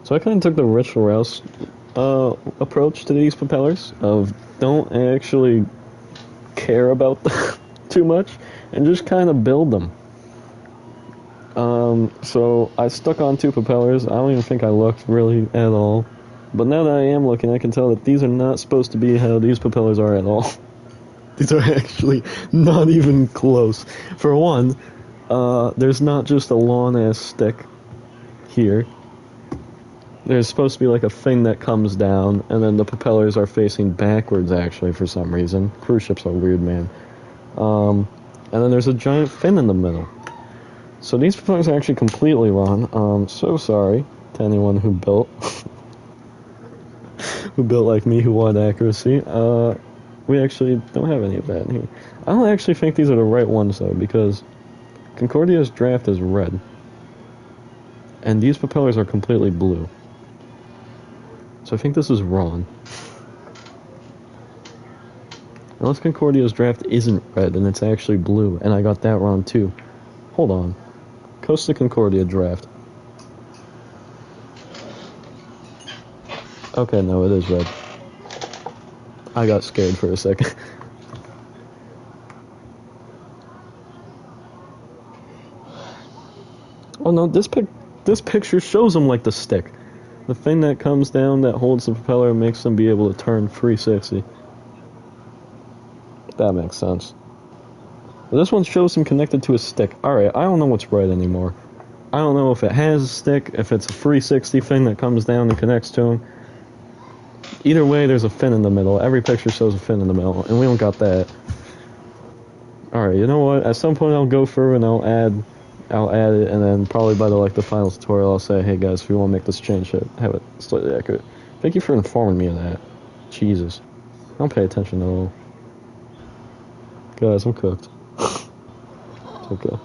So I kind of took the Rich Rouse approach to these propellers of don't actually care about them too much and just kind of build them. So I stuck on 2 propellers. I don't even think I looked really at all. But now that I am looking, I can tell that these are not supposed to be how these propellers are at all. These are actually not even close. For one, there's not just a long-ass stick here. There's supposed to be like a thing that comes down, and then the propellers are facing backwards, actually, for some reason. Cruise ships are weird, man. And then there's a giant fin in the middle. So these propellers are actually completely wrong. So sorry to anyone who built. Who built like me, who wanted accuracy. We actually don't have any of that in here. I don't actually think these are the right ones, though, because Concordia's draft is red. And these propellers are completely blue. So I think this is wrong. Unless Concordia's draft isn't red and it's actually blue, and I got that wrong too. Hold on. Costa Concordia draft. Okay, no, it is red. I got scared for a second. Oh no, this picture shows them like the stick. The thing that comes down that holds the propeller and makes them be able to turn 360. That makes sense. But this one shows them connected to a stick. Alright, I don't know what's right anymore. I don't know if it has a stick, if it's a 360 thing that comes down and connects to them. Either way, there's a fin in the middle. Every picture shows a fin in the middle, and we don't got that. Alright, you know what? At some point I'll go through and I'll add it, and then probably by the final tutorial I'll say, hey guys, if you want to make this change, have it slightly accurate. Thank you for informing me of that. Jesus. I don't pay attention at all. Guys, I'm cooked. It's okay.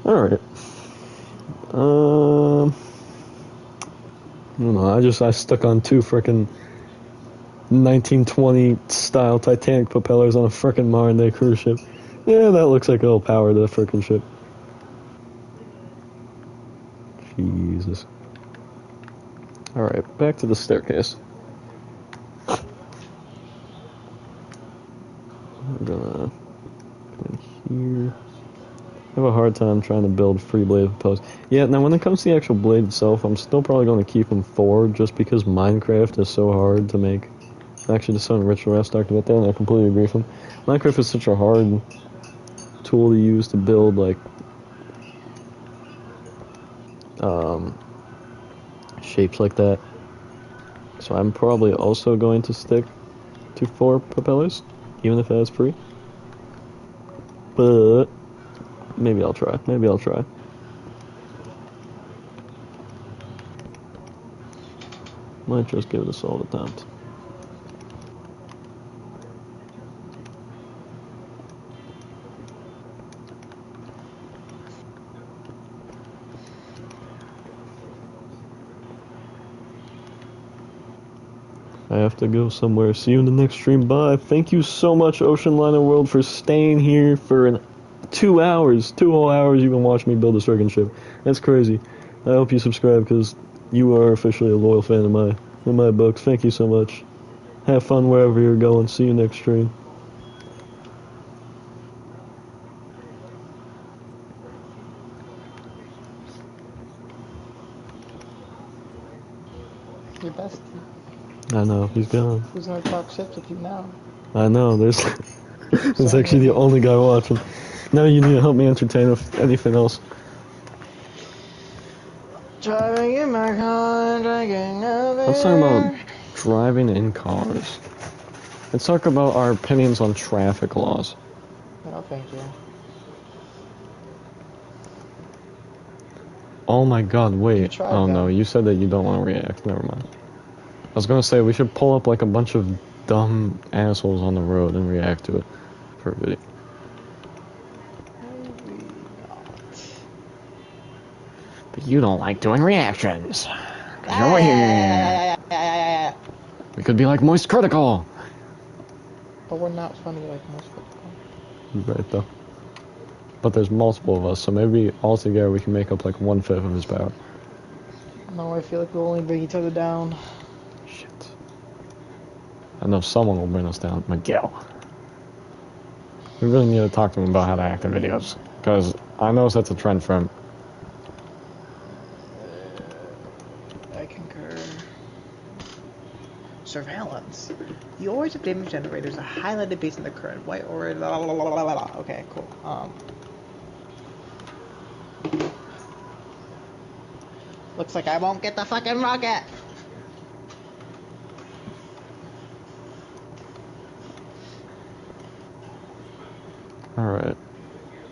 Alright. I don't know, I stuck on 2 frickin' 1920 style Titanic propellers on a frickin' modern day cruise ship. Yeah, that looks like it'll power the frickin' ship. Jesus. Alright, back to the staircase. I'm gonna come in here. I have a hard time trying to build free blade propellers. Yeah, now when it comes to the actual blade itself, I'm still probably going to keep them 4 just because Minecraft is so hard to make. Actually, the Son of Rich Rest talked about that, and I completely agree with him. Minecraft is such a hard tool to use to build, like, shapes like that. So I'm probably also going to stick to 4 propellers, even if that's free. But maybe I'll try. Might just give it a solid attempt. I have to go somewhere. See you in the next stream. Bye. Thank you so much, Ocean Liner World, for staying here for 2 hours. 2 whole hours you've been watching me build this friggin' ship. That's crazy. I hope you subscribe because you are officially a loyal fan in my books. Thank you so much. Have fun wherever you're going. See you next stream. Your bestie. I know, he's gone. Who's gonna talk shit with you now? I know, there's actually the only guy watching. Now you need to help me entertain with anything else. Driving in my car, drinking Let's talk about driving in cars. Let's talk about our opinions on traffic laws. No, thank you. Oh my god, wait. Oh no, you said that you don't want to react. Never mind. I was gonna say we should pull up like a bunch of dumb assholes on the road and react to it for a video. But you don't like doing reactions. You're weird. We could be like Moist Critical. But we're not funny like most people. Right though. But there's multiple of us, so maybe all together we can make up like 1/5 of his power. No, I feel like we'll only bring each other down. Shit. I know someone will bring us down. Miguel. We really need to talk to him about how to act in videos, because I know that's a trend for him. I concur. Surveillance. The ores of damage generators are highlighted based on the current white ore. Okay, cool. Looks like I won't get the fucking rocket. Alright.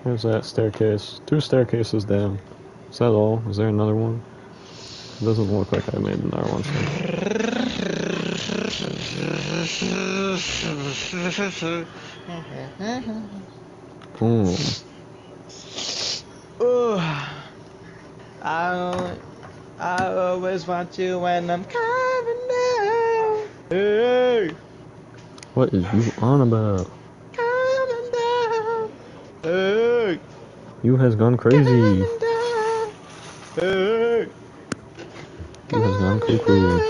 Here's that staircase. 2 staircases down. Is that all? Is there another one? It doesn't look like I made another one. Boom. Ooh. I always want you when I'm coming down. Hey, What is you on about? coming down. Hey, You has gone crazy. coming down. Hey, You has gone cuckoo. down.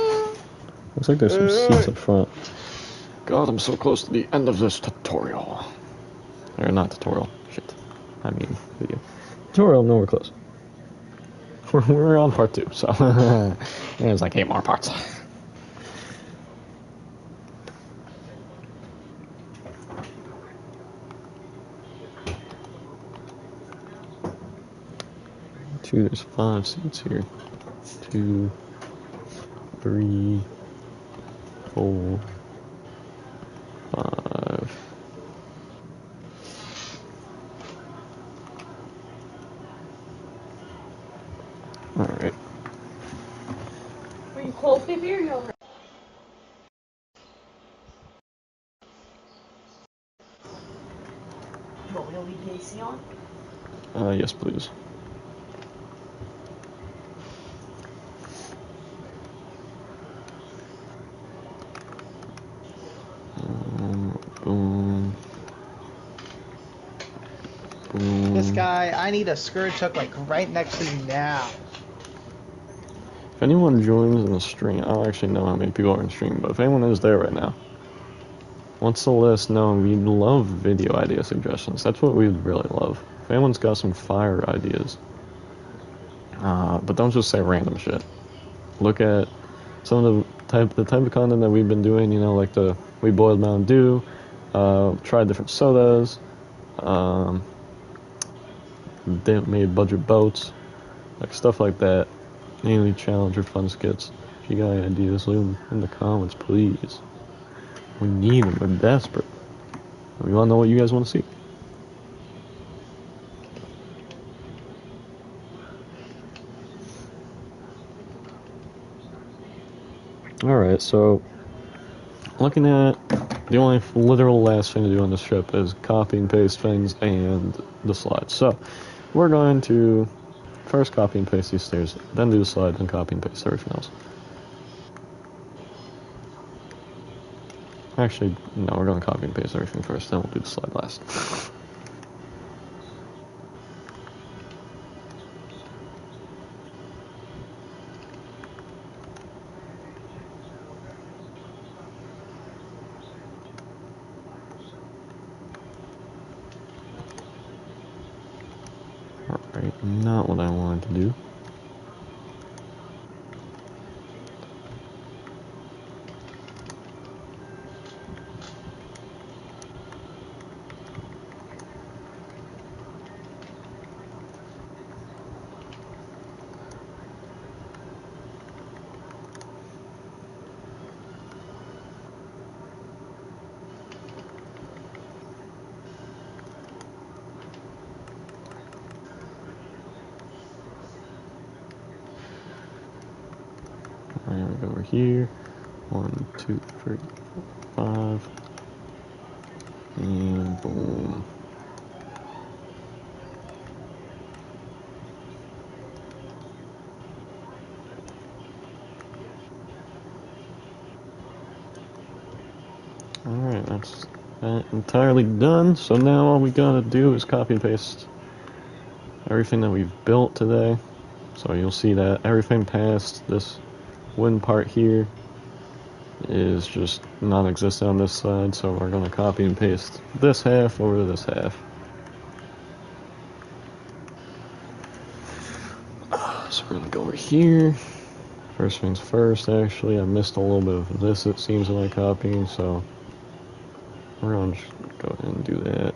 Looks like there's some seats up front. God, I'm so close to the end of this tutorial. Or not tutorial. Shit. I mean, video. Tutorial, nowhere close. We're on part 2, so there's like 8 more parts. There's 5 seats here. 2, 3, 4, 5. Alright. Are you cold, baby, or you over? You want me to leave the AC on? Yes, please. Boom. Boom. This guy, I need a skirt chuck like right next to me now. If anyone joins in the stream, I don't actually know how many people are in stream, but if anyone is there right now, wants to let us know. We'd love video idea suggestions. That's what we'd really love. If anyone's got some fire ideas, but don't just say random shit. Look at some of the type of content that we've been doing. You know, like we boiled Mountain Dew, tried different sodas, made budget boats, like stuff like that. Mainly challenge or fun skits. If you got ideas, leave them in the comments, please. We need them. We're desperate. We want to know what you guys want to see. Alright, so looking at the only literal last thing to do on this trip is copy and paste things and the slides. So we're going to first copy and paste these stairs, then do the slide, then copy and paste everything else. Actually, no, we're going to copy and paste everything first, then we'll do the slide last. Alright, not what I wanted to do. Alright, we go over here. 1, 2, 3, 4, 5. And boom. Alright, that's that entirely done. So now all we gotta do is copy and paste everything that we've built today. So you'll see that everything past this wooden part here is just non-existent on this side, so we're gonna copy and paste this half over to this half. So we're gonna go over here. First things first, actually, I missed a little bit of this, it seems, in my copying, so we're gonna just go ahead and do that.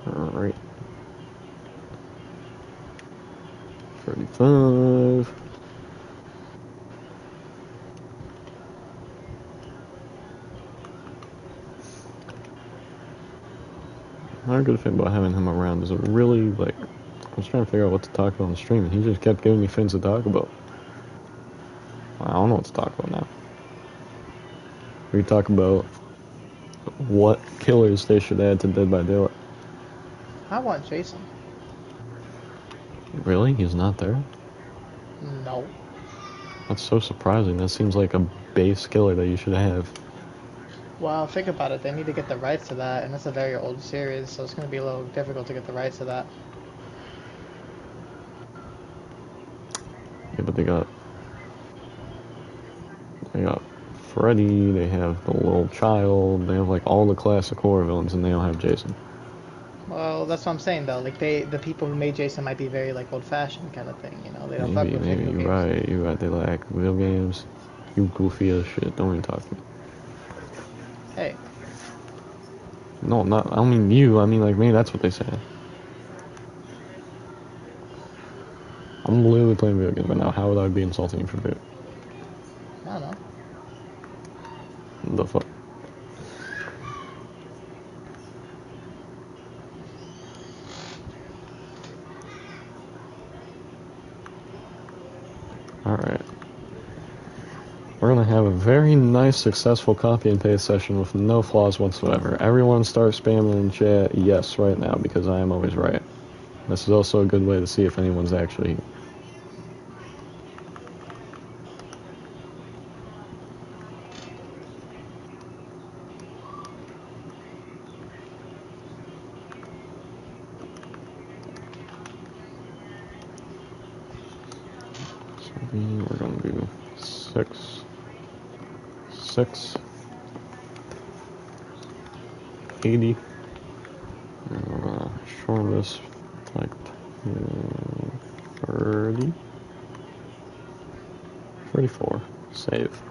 Alright. 35. Another good thing about having him around is it really, like, I was trying to figure out what to talk about on the stream, and he just kept giving me things to talk about. I don't know what to talk about now. We talk about what killers they should add to Dead by Daylight. I want Jason. Really? He's not there? No. That's so surprising. That seems like a base killer that you should have. Well, think about it. They need to get the rights to that, and it's a very old series, so it's going to be a little difficult to get the rights to that. Yeah, but they got Freddy, they have the little child, they have like all the classic horror villains, and they don't have Jason. Well, that's what I'm saying though. Like the people who made Jason might be very like old-fashioned kind of thing. You know, they don't fuck with Maybe video you're games. right. You're right. They like video games. You goofy as shit. Don't even talk to me. Hey, No, not. I don't mean you. I mean like maybe that's what they say. I'm literally playing video games right now. How would I be insulting you for video? I don't know. The fuck? Alright. We're gonna have a very nice, successful copy and paste session with no flaws whatsoever. Everyone start spamming in chat yes right now because I am always right. This is also a good way to see if anyone's actually here. We're gonna do 6, 6, 80. And we're gonna shorten this like 30, 34. Save.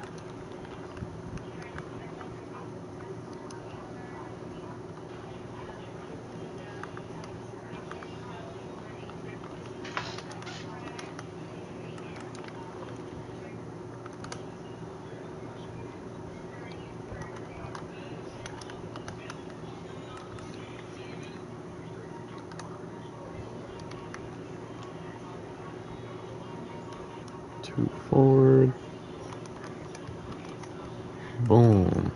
Two forward. Boom.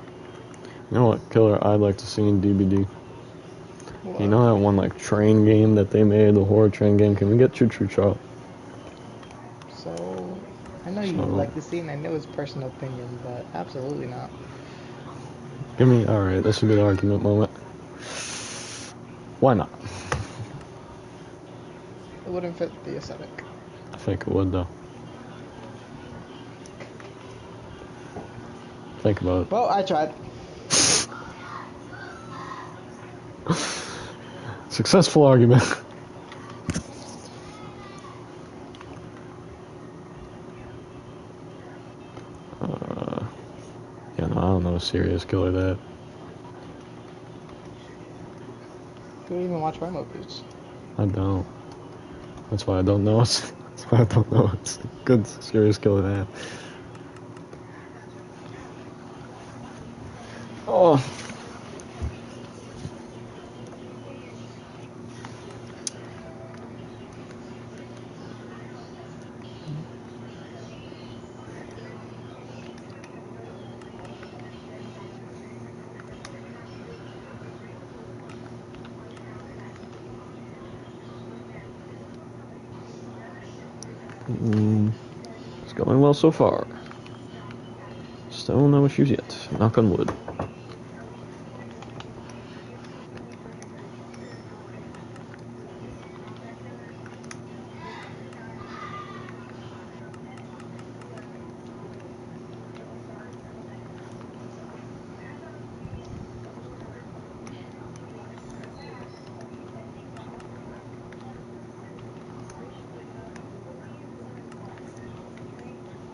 You know what killer I'd like to see in DBD? You know that one like train game that they made, the horror train game? Can we get Choo Choo Charlie? So, I know you like the scene. I know it's personal opinion, but absolutely not. Give me, alright, this would be the argument moment. Why not? It wouldn't fit the aesthetic. I think it would though. Think about it. Well, I tried. Successful argument. Yeah, no, I don't know a serious killer that. You don't even watch my movies. I don't. That's why I don't know. That's why I don't know. It's a good serious killer that. Oh. It's going well so far. Still no issues yet. Knock on wood.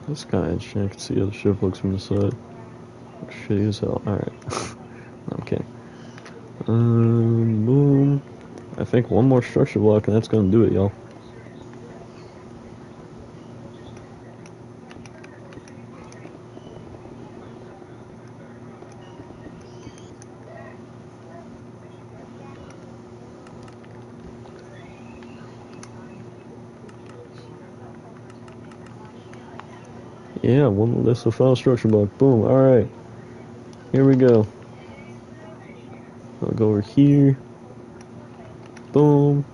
This guy, I can see how the ship looks from the side. Looks shitty as hell. Alright. No, I'm kidding. Boom. I think one more structure block and that's gonna do it, y'all. Yeah, that's the final structure block. Boom. Alright. Here we go. I'll go over here. Boom.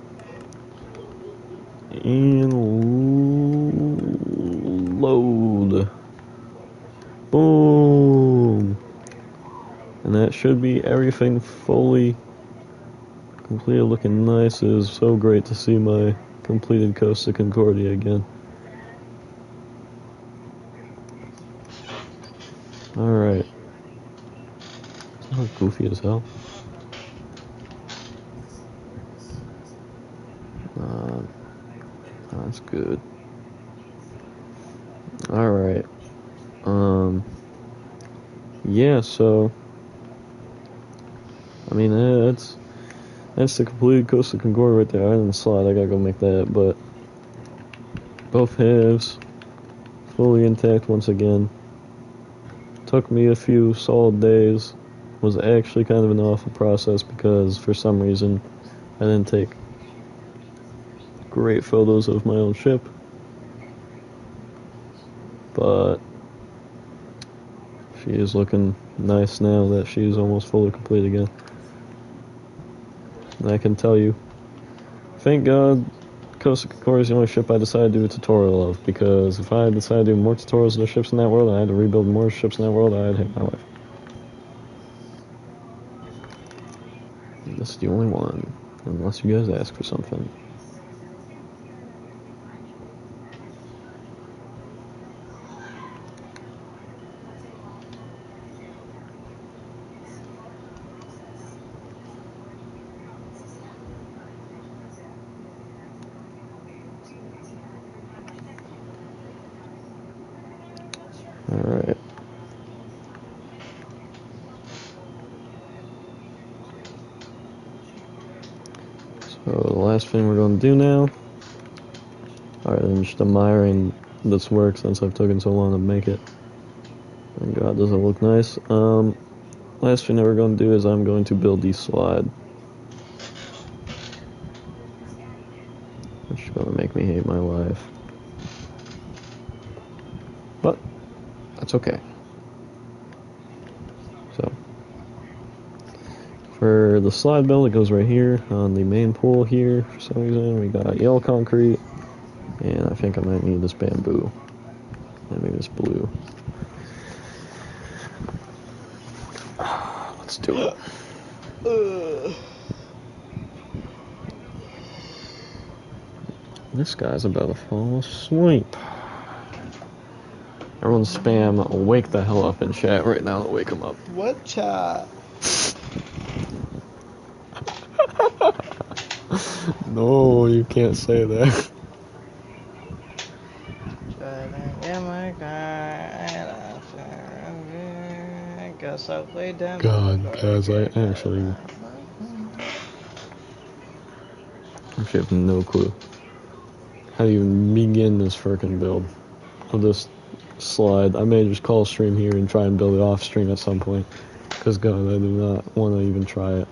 And load. Boom. And that should be everything fully completed, looking nice. It is so great to see my completed Costa Concordia again. Alright. It's goofy as hell. That's good. Alright. Yeah, so I mean that's the completed Costa Concordia right there. I didn't slide, I gotta go make that, but both halves fully intact once again. Took me a few solid days. Was actually kind of an awful process because for some reason I didn't take great photos of my own ship. But she is looking nice now that she's almost fully complete again. And I can tell you, thank God Costa Concordia is the only ship I decided to do a tutorial of, because if I decided to do more tutorials of the ships in that world and I had to rebuild more ships in that world, I'd hate my life. This is the only one, unless you guys ask for something. Alright. So the last thing we're going to do now. Alright, I'm just admiring this work since I've taken so long to make it. And God, does it look nice. Last thing that we're going to do is I'm going to build the slide. Which is going to make me hate my life. But that's okay. So for the slide build, it goes right here on the main pool here. For some reason, we got yellow concrete, and I think I might need this bamboo and maybe this blue. Let's do it. This guy's about to fall asleep. Everyone spam wake the hell up in chat right now to wake him up. What chat? No, you can't say that. God, guys, I actually have no clue how to even begin this frickin' build of this slide. I may just call stream here and try and build it off stream at some point, because God, I do not want to even try it.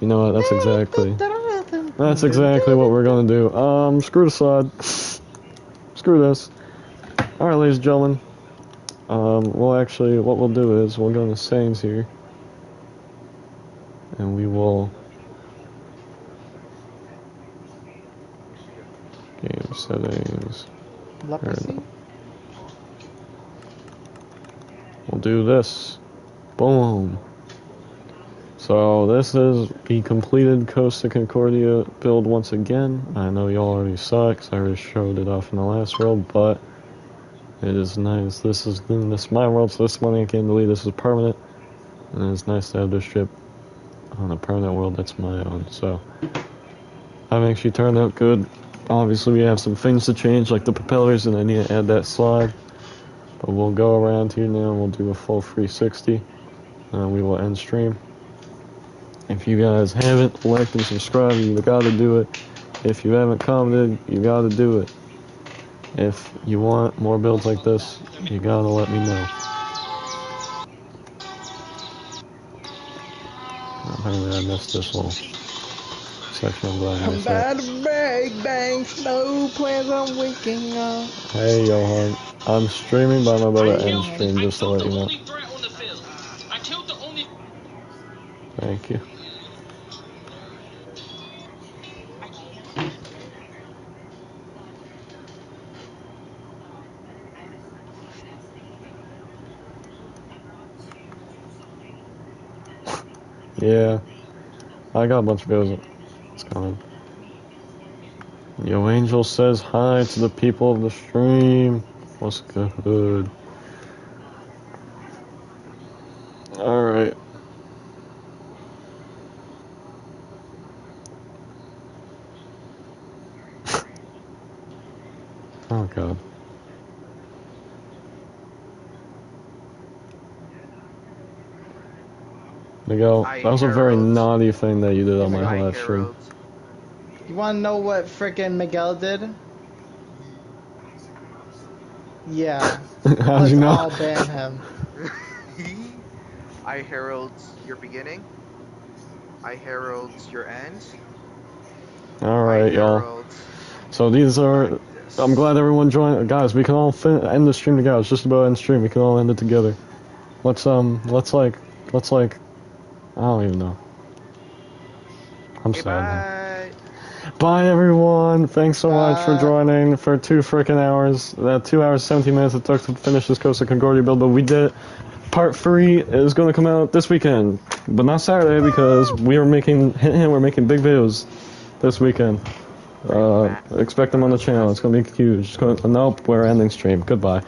You know what, that's exactly what we're gonna do. Screw the slide. Screw this. Alright, ladies and gentlemen, what we'll do is we'll go into settings here, and we will game settings. Leprosy? We'll do this. Boom. So this is the completed Costa Concordia build once again. I know y'all already saw it 'cause I already showed it off in the last world, but it is nice. This is my world, so this one I can't delete. This is permanent, and it's nice to have this ship on a permanent world that's my own. So I've actually turned out good. Obviously, we have some things to change, like the propellers, and I need to add that slide. But we'll go around here now. We'll do a full 360, and we will end stream. If you guys haven't liked and subscribed, you gotta do it. If you haven't commented, you gotta do it. If you want more builds like this, you gotta let me know. Apparently I missed this little section. I'm glad I I'm missed that. about to break banks, no plans on waking up. Hey, Johan. I'm streaming, but I'm about to end stream, just to let you know. Thank you. Yeah, I got a bunch of videos. It's coming. Yo, Angel says hi to the people of the stream. What's good? Alright. Oh god. Miguel, that was a very naughty thing that you did on my last stream. You wanna know what frickin' Miguel did? Yeah. How'd you know? I'll ban him. I herald your beginning. I herald your end. Alright, y'all. So these are... I'm glad everyone joined. Guys, we can all end the stream together. It's just about end stream. We can all end it together. Let's like... I don't even know. I'm sad now. Bye everyone! Thanks so much for joining for 2 frickin' hours. 2 hours 17 minutes it took to finish this Costa Concordia build, but we did it. Part 3 is going to come out this weekend, but not Saturday because we're making big videos this weekend. Expect them on the channel. It's going to be huge. Nope, we're ending stream. Goodbye.